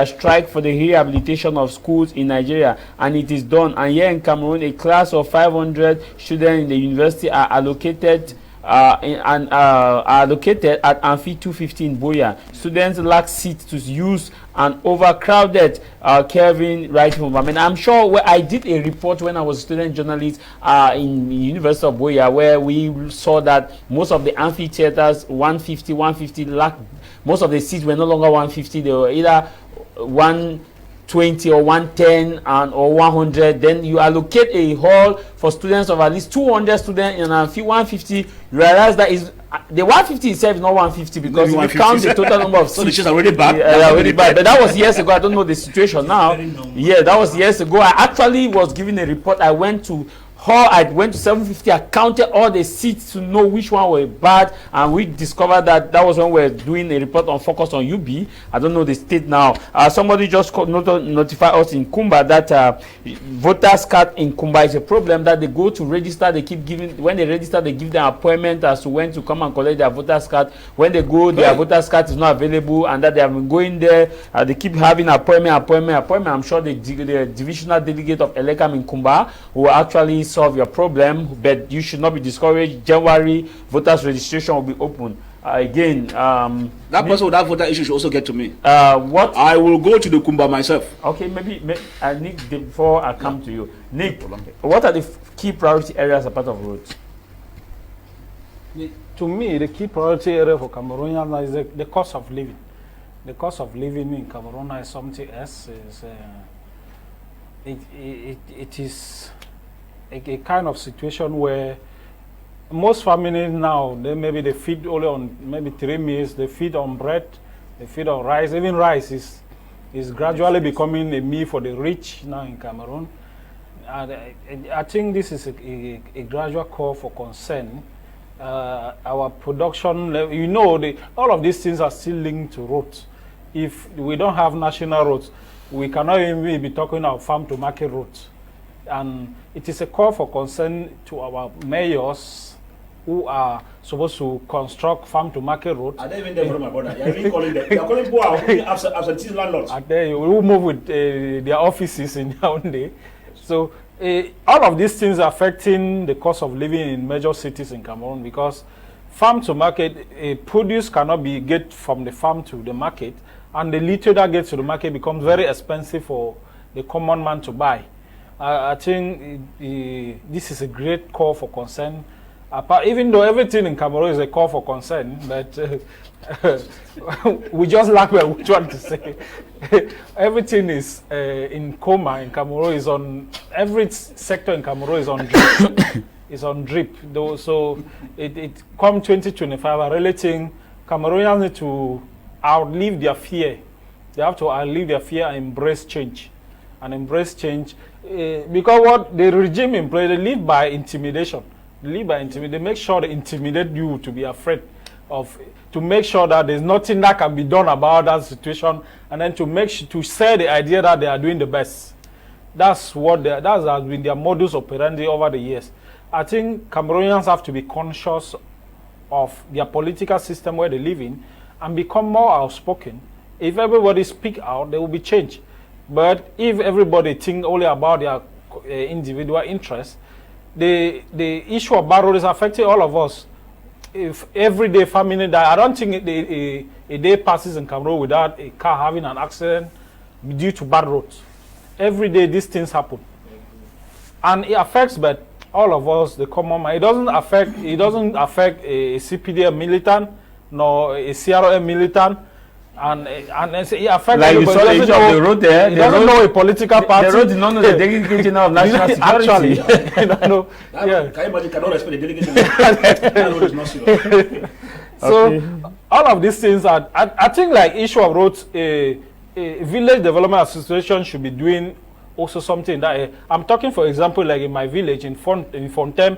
strike for the rehabilitation of schools in Nigeria, and it is done. And here in Cameroon, a class of 500 students in the university are allocated at Amphi 250 in Biya. Students lack seats to use and overcrowded. Kevin writing from Bamen. I'm sure I did a report when I was a student journalist in the University of Biya, where we saw that most of the amphitheaters 150 lacked. Most of the seats were no longer 150. They were either 120 or 110 or 100. Then you allocate a hall for students of at least 200 students in Amphi 150. You realize that is The 150 itself is not 150 because if you 150. count the total number of So the seats, shit already bad. already bad. But that was years ago. I don't know the situation now. Yeah, that was years ago. I actually was given a report. I went to 750. I counted all the seats to know which one were bad, and we discovered that was when we were doing a report on focus on UB. I don't know the state now. Somebody just notify us in Kumba that voters card in Kumba is a problem, that they go to register, they keep giving, when they register, they give them appointment as to when to come and collect their voters card. When they go, their voters card is not available, and that they have been going there, they keep having appointment. I'm sure the divisional delegate of Elekam in Kumba will actually solve your problem, but you should not be discouraged. January voters registration will be open again. That person with that voter issue should also get to me. What I will go to the Kumba myself. Okay, maybe Nick, before I come to you, Nick, what are the key priority areas apart of roads? To me, the key priority area for Cameroonians is the cost of living. The cost of living in Cameroon is something else. It is a kind of situation where most families now, they feed only on maybe 3 meals. They feed on bread, they feed on rice. Even rice is gradually becoming a meal for the rich now in Cameroon. And I think this is a gradual call for concern. Our production level, all of these things are still linked to roads. If we don't have national roads, we cannot even be talking about farm to market roads. And it is a call for concern to our mayors who are supposed to construct farm to market roads. Are they even there for my brother? You're even calling them. You're calling people who are absentee landlords. Are they who move with their offices in Yaoundé. So all of these things are affecting the cost of living in major cities in Cameroon, because farm to market, produce cannot be get from the farm to the market, and the little that gets to the market becomes very expensive for the common man to buy. I think this is a great call for concern. Even though everything in Cameroon is a call for concern, but we just lack which one to say. Everything is in coma in Cameroon. Is on every sector in Cameroon is on drip. Is on drip. Though, so it come 2025. I really think Cameroonians need to outlive their fear. They have to outlive their fear and embrace change. Because what the regime in place, they live by intimidation. They make sure they intimidate you to be afraid of, to make sure that there's nothing that can be done about that situation, and then to say the idea that they are doing the best. That has been their modus operandi over the years. I think Cameroonians have to be conscious of their political system where they live in and become more outspoken. If everybody speak out, there will be change. But if everybody think only about their individual interests, the issue of bad road is affecting all of us. If everyday family die, I don't think a day passes in Cameroon without a car having an accident due to bad roads. Every day these things happen, and it affects but all of us, the common man. It doesn't affect a CPDM militant nor a CRM militant. And it affects like you saw the issue of the road there. It doesn't know a political party. The road did not know the delegation of national security. Actually, I don't know. Yeah. Can you imagine? Cannot respect the delegation. That road is not serious. So all of these things are. I think like issue of roads, a village development association should be doing also something that I'm talking. For example, like in my village in Fontaine,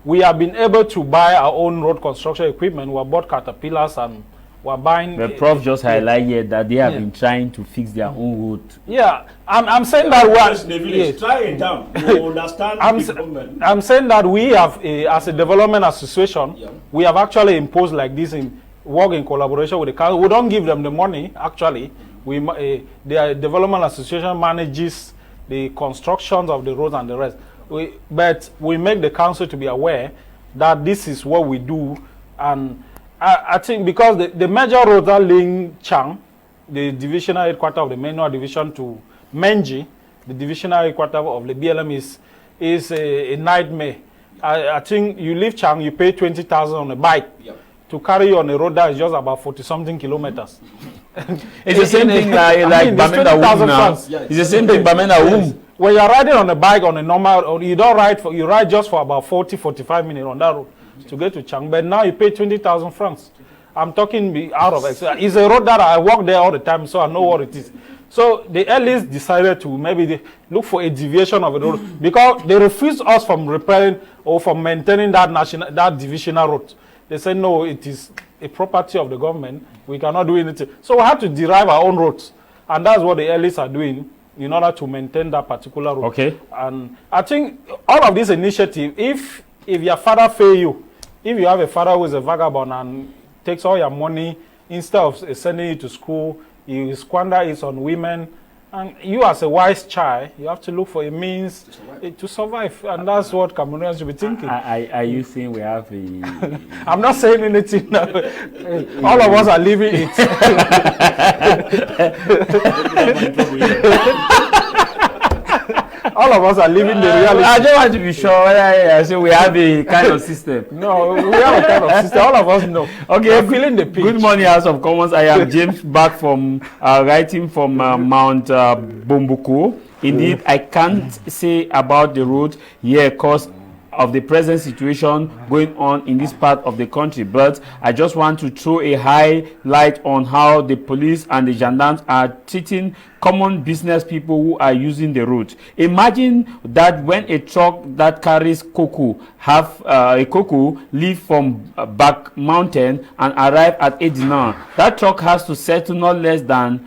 we have been able to buy our own road construction equipment. We have bought caterpillars and we're buying. The prof just highlighted that they have been trying to fix their own road. Yeah, I'm saying that try it down. You understand the government. I'm saying that we have, as a development association, we have actually imposed like this in work in collaboration with the council. We don't give them the money. Actually, the development association manages the constructions of the roads and the rest. But we make the council to be aware that this is what we do. And I think because the major roads are link Chang, the divisional headquarters of the manual division, to Menji, the divisional headquarters of the BLM, is a nightmare. I think you leave Chang, you pay 20,000 on a bike. Yep. To carry you on a road that is just about 40-something kilometers. It's the same thing like Bamenda Wum now. It's the same thing Bamenda Wum. When you're riding on a bike on a normal, you don't ride you ride just for about 40-45 minutes on that road. to get to Changbe. Now you pay 20,000 francs. I'm talking out of it. It's a road that I walk there all the time, so I know what it is. So the earlies decided to maybe look for a deviation of the road because they refused us from repairing or from maintaining that divisional road. They said no, it is a property of the government. We cannot do anything. So we had to derive our own roads, and that's what the earlies are doing in order to maintain that particular road. Okay. And I think all of this initiative, if your father fail you, if you have a father who is a vagabond and takes all your money instead of sending you to school, you squander it on women, and you as a wise child, you have to look for a means to survive. And that's what Cameroonians should be thinking. Are you saying we have a... I'm not saying anything now. All of us are living it. All of us are living the reality. I just want to be sure whether I say we have a kind of system. No, we have a kind of system. All of us know. Okay, feeling the pinch. Good morning, House of Commons. I am James, back from writing from Mount Bombuku. Indeed, I can't say about the road here because of the present situation going on in this part of the country, but I just want to throw a high light on how the police and the gendarmes are treating common business people who are using the road. Imagine that when a truck that carries cocoa leave from back mountain and arrive at Edina, that truck has to settle not less than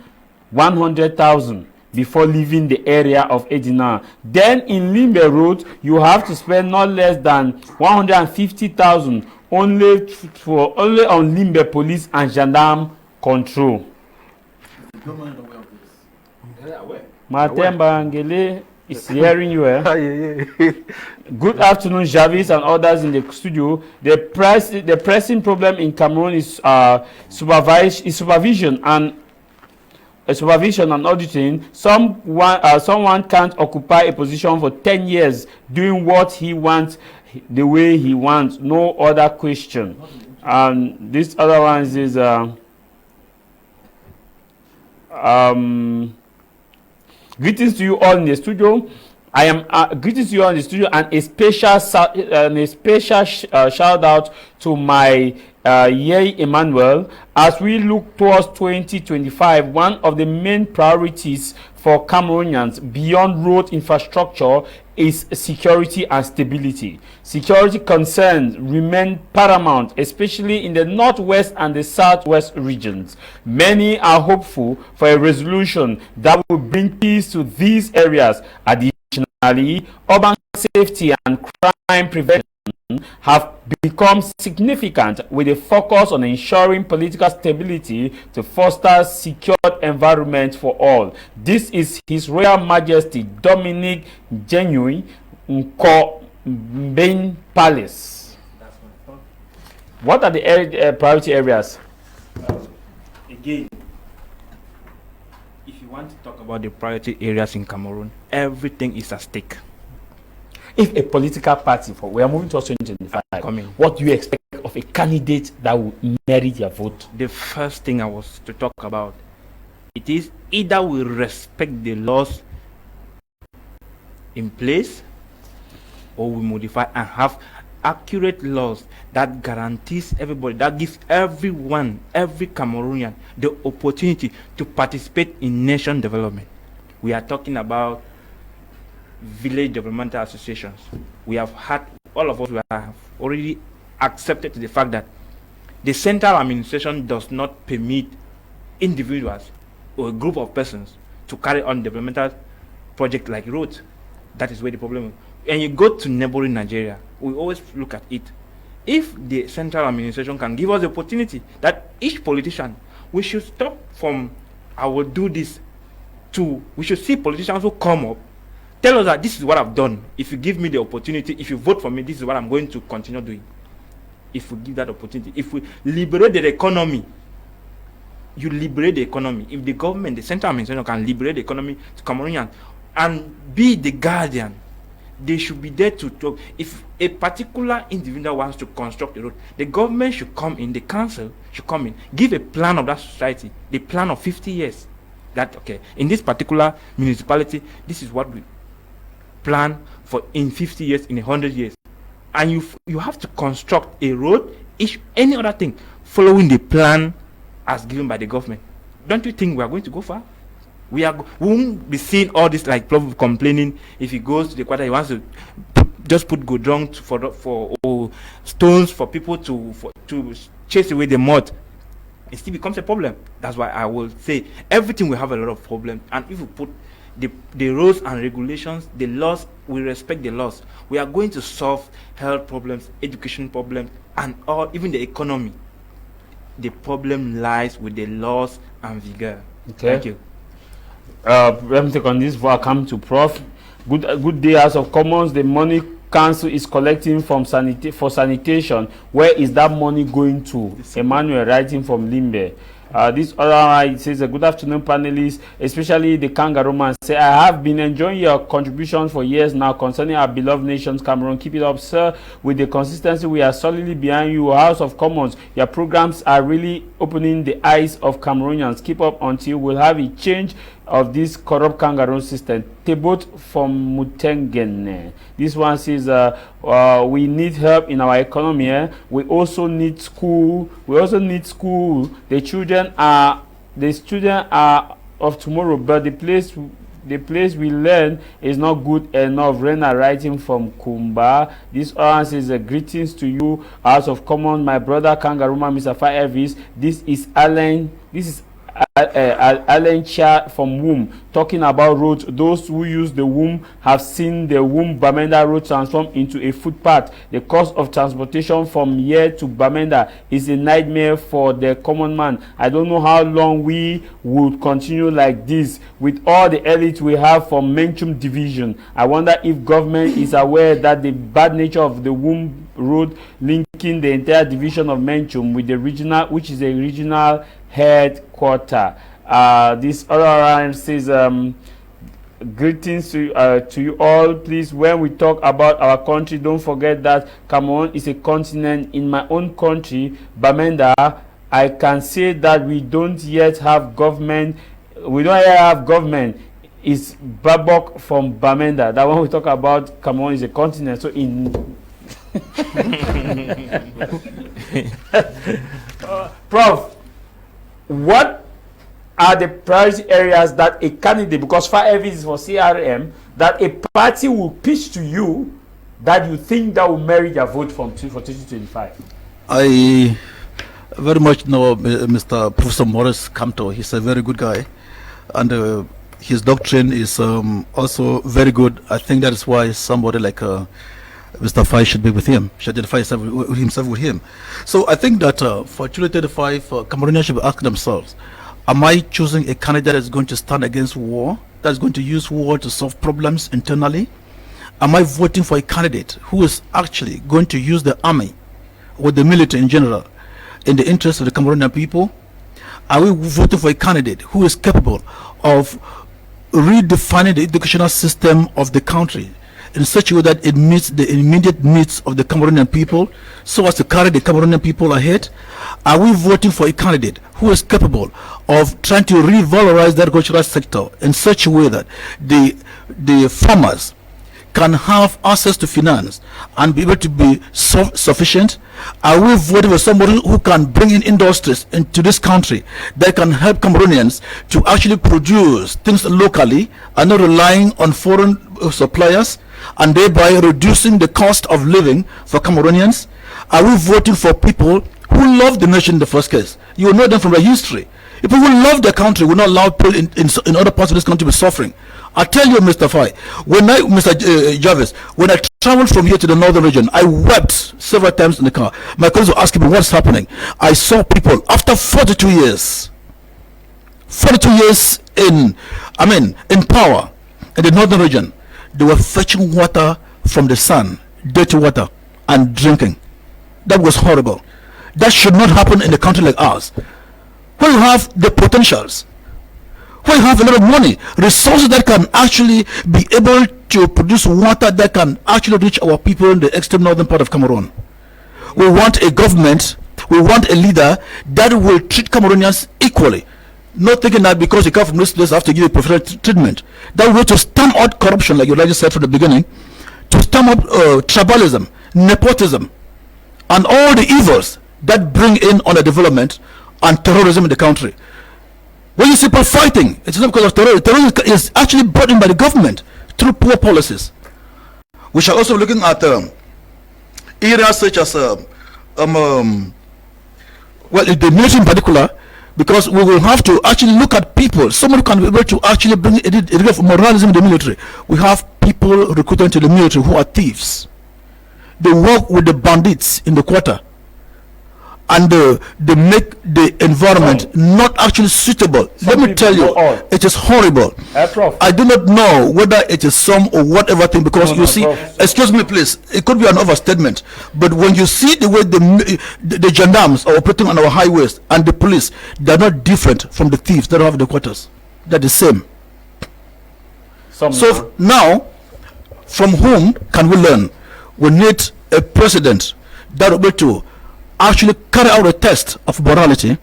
100,000 before leaving the area of Edina. Then in Limbe Road, you have to spend not less than 150,000 only on Limbe police and gendarme control. Matemba Angele is hearing you. Good afternoon, Jarvis and others in the studio. The pressing problem in Cameroon is supervision and auditing. Someone can't occupy a position for 10 years doing what he wants the way he wants. No other question. And this other one is greetings to you all in the studio. I am greetings to you all in the studio, and a special shout out to my Yei Emmanuel. As we look towards 2025, one of the main priorities for Cameroonians beyond road infrastructure is security and stability. Security concerns remain paramount, especially in the northwest and the southwest regions. Many are hopeful for a resolution that will bring peace to these areas. Additionally, urban safety and crime prevention have become significant, with a focus on ensuring political stability to foster secured environment for all. This is His Royal Majesty Dominic Genui Nko Palace. What are the priority areas? Again, if you want to talk about the priority areas in Cameroon, everything is at stake. If a political party, we are moving towards 2025, what do you expect of a candidate that will merit your vote? The first thing I was to talk about, it is either we respect the laws in place, or we modify and have accurate laws that guarantees everybody, that gives everyone, every Cameroonian, the opportunity to participate in nation development. We are talking about village developmental associations. We have had, all of us, we have already accepted the fact that the central administration does not permit individuals or a group of persons to carry on developmental projects like roads. That is where the problem is. And you go to neighboring Nigeria, we always look at it. If the central administration can give us the opportunity that each politician, we should stop from I will do this to, we should see politicians who come up, tell us that this is what I've done. If you give me the opportunity, if you vote for me, this is what I'm going to continue doing. If we give that opportunity, if we liberate the economy, you liberate the economy. If the government, the central administration can liberate the economy to Cameroonians and be the guardian, they should be there to talk. If a particular individual wants to construct a road, the government should come in, the council should come in, give a plan of that society, the plan of 50 years. That, okay, in this particular municipality, this is what we plan for in 50 years, in 100 years. and you have to construct a road, any other thing, following the plan as given by the government. Don't you think we are going to go far? We won't be seeing all this like people complaining. If he goes to the quarter, he wants to just put godrong for stones for people to chase away the mud. It still becomes a problem. That's why I will say everything will have a lot of problems. And if we put the rules and regulations, the laws, we respect the laws, we are going to solve health problems, education problems, and even the economy. The problem lies with the laws and vigor. Okay. Thank you. Let me take on this before I come to Prof. Good day, House of Commons. The money council is collecting from for sanitation. Where is that money going to? Emmanuel writing from Limbe. This other says, good afternoon, panelists, especially the kangaroo man. Say, I have been enjoying your contributions for years now concerning our beloved nations, Cameroon. Keep it up, sir. With the consistency, we are solidly behind you. House of Commons, your programs are really opening the eyes of Cameroonians. Keep up until we'll have a change of this corrupt kangaroo system. Tebot from Mutengen. This one says, we need help in our economy. We also need school. The students are of tomorrow, but the place we learn is not good enough. Rena writing from Kumba. This one says, greetings to you, House of Commons, my brother kangaroo man, Mr. Elvis. This is Alan Cha from Womb talking about roads. Those who use the Womb have seen the Womb Bamenda road transform into a footpath. The cost of transportation from here to Bamenda is a nightmare for the common man. I don't know how long we would continue like this with all the elite we have from Nchupichem division. I wonder if government is aware that the bad nature of the Womb road linking the entire division of Nchupichem with the regional, which is a regional headquarter. This other line says, greetings to you all. Please, when we talk about our country, don't forget that Cameroon is a continent. In my own country, Bamenda, I can say that we don't yet have government. It's Babok from Bamenda. That when we talk about Cameroon is a continent. So in Prof, what are the priority areas that a candidate, because 5 is for CRM, that a party will pitch to you that you think that will merit your vote for 2025? I very much know Mr. Professor Morris Kamto. He's a very good guy, and his doctrine is also very good. I think that is why somebody like Mr. Fai should be with him, should identify himself with him. So I think that for 2035, Cameroonians should ask themselves, am I choosing a candidate that is going to stand against war, that is going to use war to solve problems internally? Am I voting for a candidate who is actually going to use the army or the military in general in the interest of the Cameroonian people? Are we voting for a candidate who is capable of redefining the educational system of the country in such a way that it meets the immediate needs of the Cameroonian people, so as to carry the Cameroonian people ahead? Are we voting for a candidate who is capable of trying to revalorize the agricultural sector in such a way that the farmers can have access to finance and be able to be sufficient? Are we voting for somebody who can bring in industries into this country that can help Cameroonians to actually produce things locally and not relying on foreign suppliers, and thereby reducing the cost of living for Cameroonians? Are we voting for people who love the nation in the first case? You will know them from the history. People who love their country will not allow people in other parts of this country to be suffering. I tell you, Mr. Fai, Mr. Jarvis, when I traveled from here to the northern region, I wept several times in the car. My colleagues were asking me what's happening. I saw people after 42 years in power in the northern region, they were fetching water from the sun, dirty water, and drinking. That was horrible. That should not happen in a country like ours, where you have the potentials, where you have a lot of money, resources that can actually be able to produce water that can actually reach our people in the extreme northern part of Cameroon. We want a government, we want a leader that will treat Cameroonians equally, not thinking that because you come from this place I have to give you preferential treatment. That way to stamp out corruption, like you already said from the beginning, to stamp out tribalism nepotism, and all the evils that bring in on the development and terrorism in the country. When you see people fighting, it's not because of terrorism. Terrorism is actually brought in by the government through poor policies. We shall also be looking at areas such as well, the military in particular, because we will have to actually look at people. Someone can be able to actually bring a degree of moralism in the military. We have people recruited into the military who are thieves. They work with the bandits in the quarter, and they make the environment not actually suitable. Let me tell you, it is horrible. I do not know whether it is some or whatever thing, because you see, excuse me please, it could be an overstatement, but when you see the way the gendarmes are operating on our highways and the police, they are not different from the thieves that have the quarters. They're the same. So now, from whom can we learn? We need a president that will be able to actually carry out a test of morality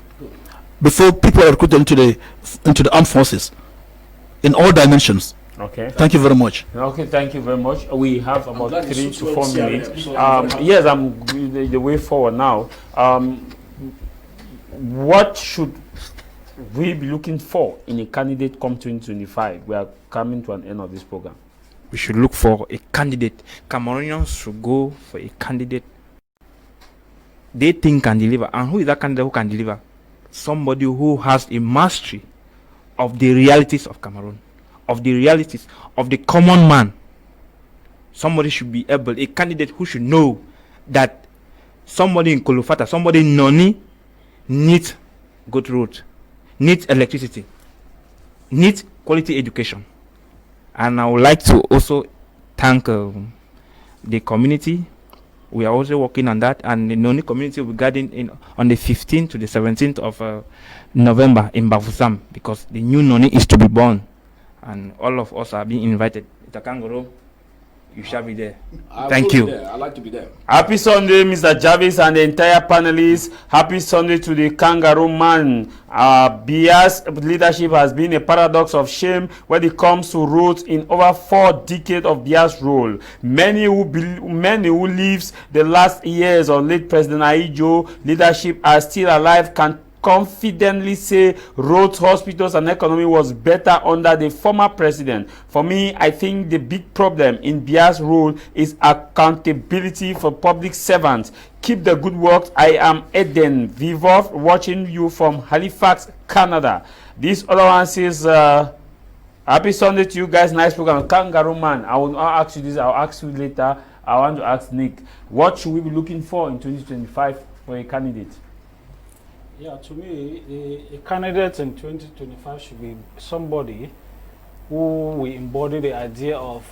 before people are recruited into the armed forces in all dimensions. Okay. Thank you very much. Okay, thank you very much. We have about 3 to 4 minutes. Yes, I'm the way forward now. What should we be looking for in a candidate come 2025? We are coming to an end of this program. We should look for a candidate. Cameroonians should go for a candidate they think can deliver. And who is that candidate who can deliver? Somebody who has a mastery of the realities of Cameroon, of the realities of the common man. Somebody should be able, a candidate who should know that somebody in Kolofata, somebody in Noni needs good road, needs electricity, needs quality education. And I would like to also thank the community. We are also working on that, and the Noni community will be gathering on the 15th to the 17th of November in Bafusam, because the new Noni is to be born, and all of us are being invited. Itakangoro, you shall be there. Thank you. I'd like to be there. Happy Sunday, Mr. Jarvis and the entire panelists. Happy Sunday to the kangaroo man. Biya's leadership has been a paradox of shame when it comes to roots in over 4 decades of Biya's rule. Many who lives the last years of late President Aijo leadership are still alive can confidently say roads, hospitals, and economy was better under the former president. For me, I think the big problem in Biya's rule is accountability for public servants. Keep the good work. I am Eden Vivov, watching you from Halifax, Canada. This other one says, happy Sunday to you guys. Nice program. Kangaroo man, I will not ask you this. I'll ask you later. I want to ask Nick, what should we be looking for in 2025 for a candidate? Yeah, to me, a candidate in 2025 should be somebody who will embody the idea of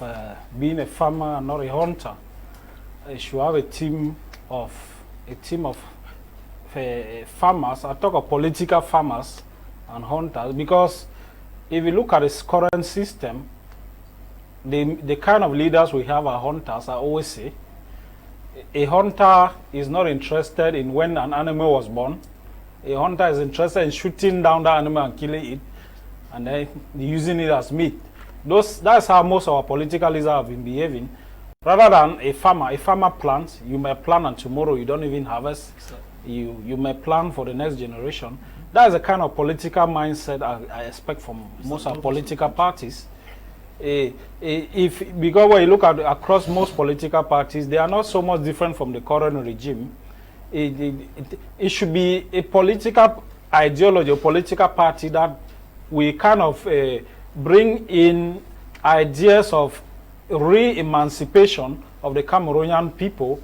being a farmer and not a hunter. He should have a team of farmers. I talk of political farmers and hunters, because if you look at this current system, the kind of leaders we have are hunters. I always say a hunter is not interested in when an animal was born. A hunter is interested in shooting down the animal and killing it, and then using it as meat. That's how most of our political leaders have been behaving. Rather than a farmer plants, you may plant and tomorrow you don't even harvest. You may plan for the next generation. That is the kind of political mindset I expect from most of our political parties. Because when you look at across most political parties, they are not so much different from the current regime. It should be a political ideology, a political party that we kind of bring in ideas of re-emancipation of the Cameroonian people,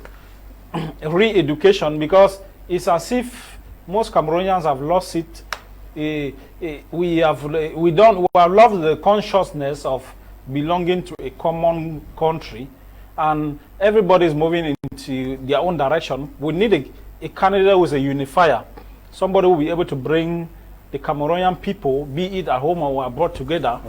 re-education, because it's as if most Cameroonians have lost it. We have lost the consciousness of belonging to a common country, and everybody is moving into their own direction. We need a candidate who is a unifier, somebody who will be able to bring the Cameroonian people, be it at home or abroad, together,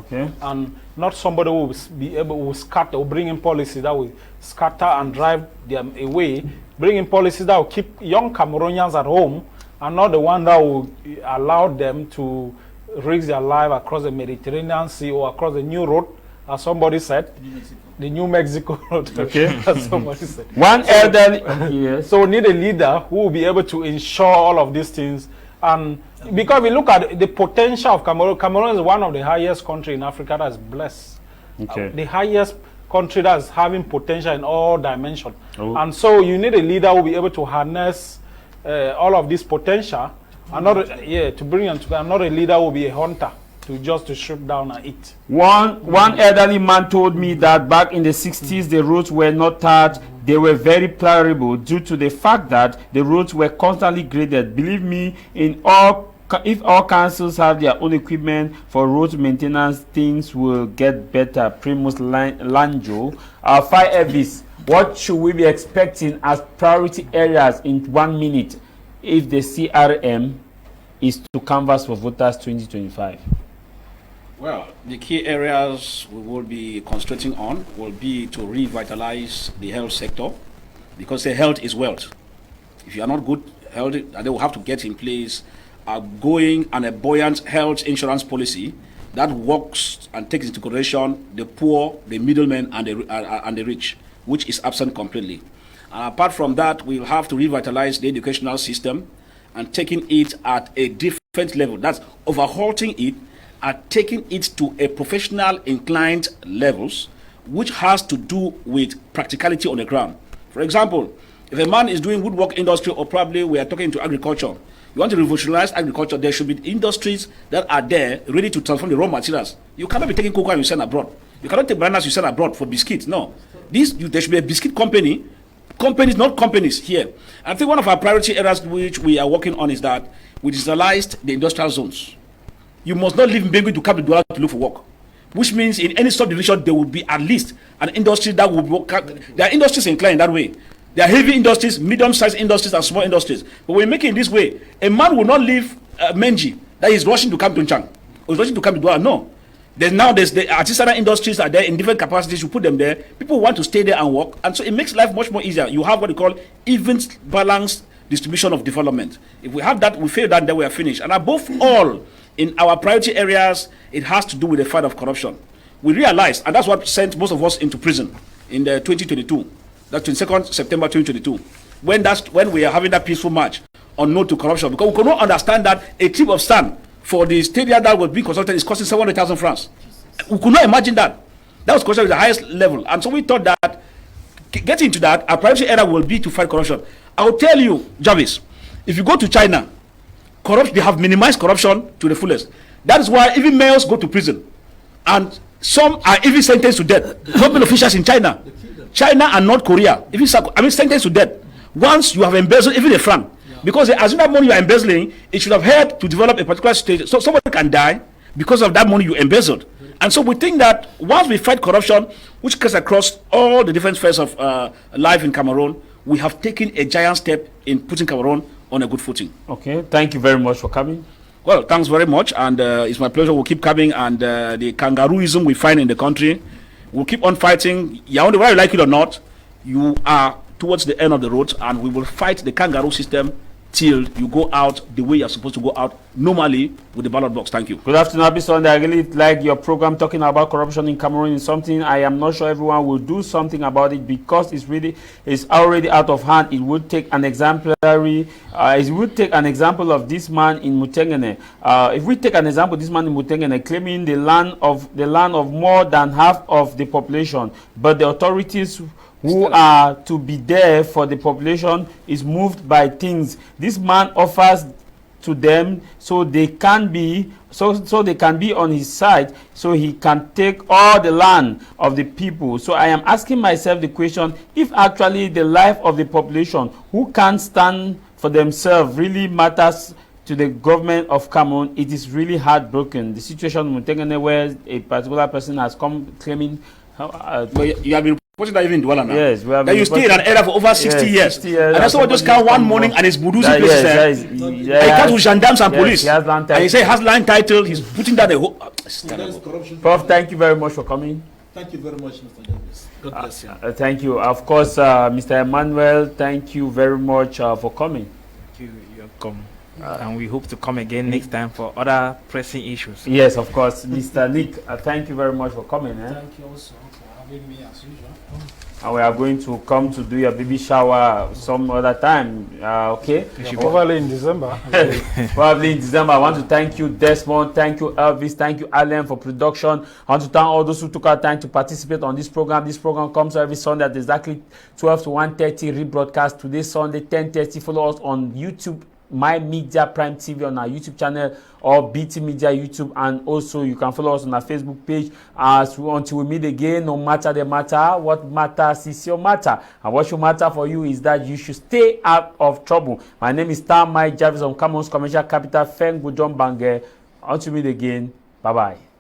and not somebody who will be able to scatter or bring in policies that will scatter and drive them away, bring in policies that will keep young Cameroonians at home, and not the one that will allow them to risk their life across the Mediterranean Sea or across the new road as somebody said, the New Mexico road, Okay. as somebody said. One elderly, yes. So we need a leader who will be able to ensure all of these things. And because we look at the potential of Cameroon, Cameroon is one of the highest countries in Africa that is blessed. Okay. The highest country that is having potential in all dimensions. Oh. And so you need a leader who will be able to harness all of this potential. And not, to bring them together. Not a leader who will be a hunter to shoot down and eat. One elderly man told me that back in the 60s the roads were not tarred, they were very pliable due to the fact that the roads were constantly graded. Believe me, if all councils have their own equipment for road maintenance, things will get better. Primus Lanjo. Fire Elvis, what should we be expecting as priority areas in 1 minute if the CRM is to canvass for voters 2025? Well, the key areas we will be concentrating on will be to revitalize the health sector, because the health is wealth. If you are not good health, they will have to get in place a going and a buoyant health insurance policy that works and takes into consideration the poor, the middlemen, and the rich, which is absent completely. And apart from that, we'll have to revitalize the educational system and taking it at a different level. That's overhauling it and taking it to a professional inclined levels, which has to do with practicality on the ground. For example, if a man is doing woodwork industry, or probably we are talking to agriculture, you want to revolutionize agriculture, there should be industries that are there ready to transform the raw materials. You cannot be taking cocoa and you send abroad. You cannot take bananas you send abroad for biscuits. No. There should be a biscuit company, companies, not companies here. I think one of our priority areas which we are working on is that we digitalized the industrial zones. You must not live in Bengu to come to Douala to look for work, which means in any subdivision there will be at least an industry that will work. There are industries inclined that way. There are heavy industries, medium-sized industries, and small industries. But when we make it this way, a man will not leave Menji that is rushing to come to Nchang or is rushing to come to Douala. No. There's the artisanal industries are there in different capacities. You put them there. People want to stay there and work, and so it makes life much more easier. You have what we call even balanced distribution of development. If we have that, we feel that, then we are finished. And above all, in our priority areas, it has to do with the fight of corruption. We realized, and that's what sent most of us into prison in the 2022, that's 22nd September 2022, when we are having that peaceful march on no to corruption, because we could not understand that a tip of sand for the stadium that was being constructed is costing 700,000 francs. We could not imagine that. That was constructed at the highest level. And so we thought that getting into that, our priority area will be to fight corruption. I will tell you, Jarvis, if you go to China, they have minimized corruption to the fullest. That is why even mayors go to prison. And some are even sentenced to death. Government officials in China and North Korea, even sentenced to death. Once you have embezzled even a franc, because they assume that money you are embezzling, it should have helped to develop a particular stage. So somebody can die because of that money you embezzled. And so we think that once we fight corruption, which cuts across all the different spheres of life in Cameroon, we have taken a giant step in putting Cameroon on a good footing. Okay, thank you very much for coming. Well, thanks very much, and it's my pleasure. We'll keep coming, and the kangarooism we find in the country, we'll keep on fighting. Yaoundé, whether you like it or not, you are towards the end of the road, and we will fight the kangaroo system till you go out the way you're supposed to go out normally with the ballot box. Thank you. Good afternoon, happy Sunday. I really like your program talking about corruption in Cameroon. Is something I am not sure everyone will do something about it, because it's already out of hand. It would take an example of this man in Mutengene. If we take an example of this man in Mutengene claiming the land of more than half of the population, but the authorities who are to be there for the population is moved by things this man offers to them, so they can be on his side, so he can take all the land of the people. So I am asking myself the question, if actually the life of the population who can't stand for themselves really matters to the government of Cameroon, it is really heartbroken. The situation in Mutengene, where a particular person has come claiming you have been reporting that even in Douala now. Yes, we have that you stay in an area for over 60 years. 60 years. And that's why just come one morning and it's Buduzi places. He comes with gendarmes and police. And he say he has land title, he's putting that the whole. Prof, thank you very much for coming. Thank you very much, Mr. Jarvis. God bless you. Thank you. Of course, Mr. Emmanuel, thank you very much for coming. Thank you. You're welcome. And we hope to come again next time for other pressing issues. Yes, of course. Mr. Nick, thank you very much for coming. Thank you also for having me as usual. And we are going to come to do your baby shower some other time. Okay? Probably in December. Probably in December. I want to thank you, Desmond. Thank you, Elvis. Thank you, Alan, for production. I want to thank all those who took our time to participate on this program. This program comes every Sunday at exactly 12 to 1:30. Rebroadcast today, Sunday, 10:30. Follow us on YouTube, My Media Prime TV on our YouTube channel, or BT Media YouTube, and also you can follow us on our Facebook page. Until we meet again, no matter the matter, what matters is your matter, and what should matter for you is that you should stay out of trouble. My name is Tah Mai Jarvis on Cameroon's commercial capital, Feng Bujon Bange. Until we meet again, bye bye.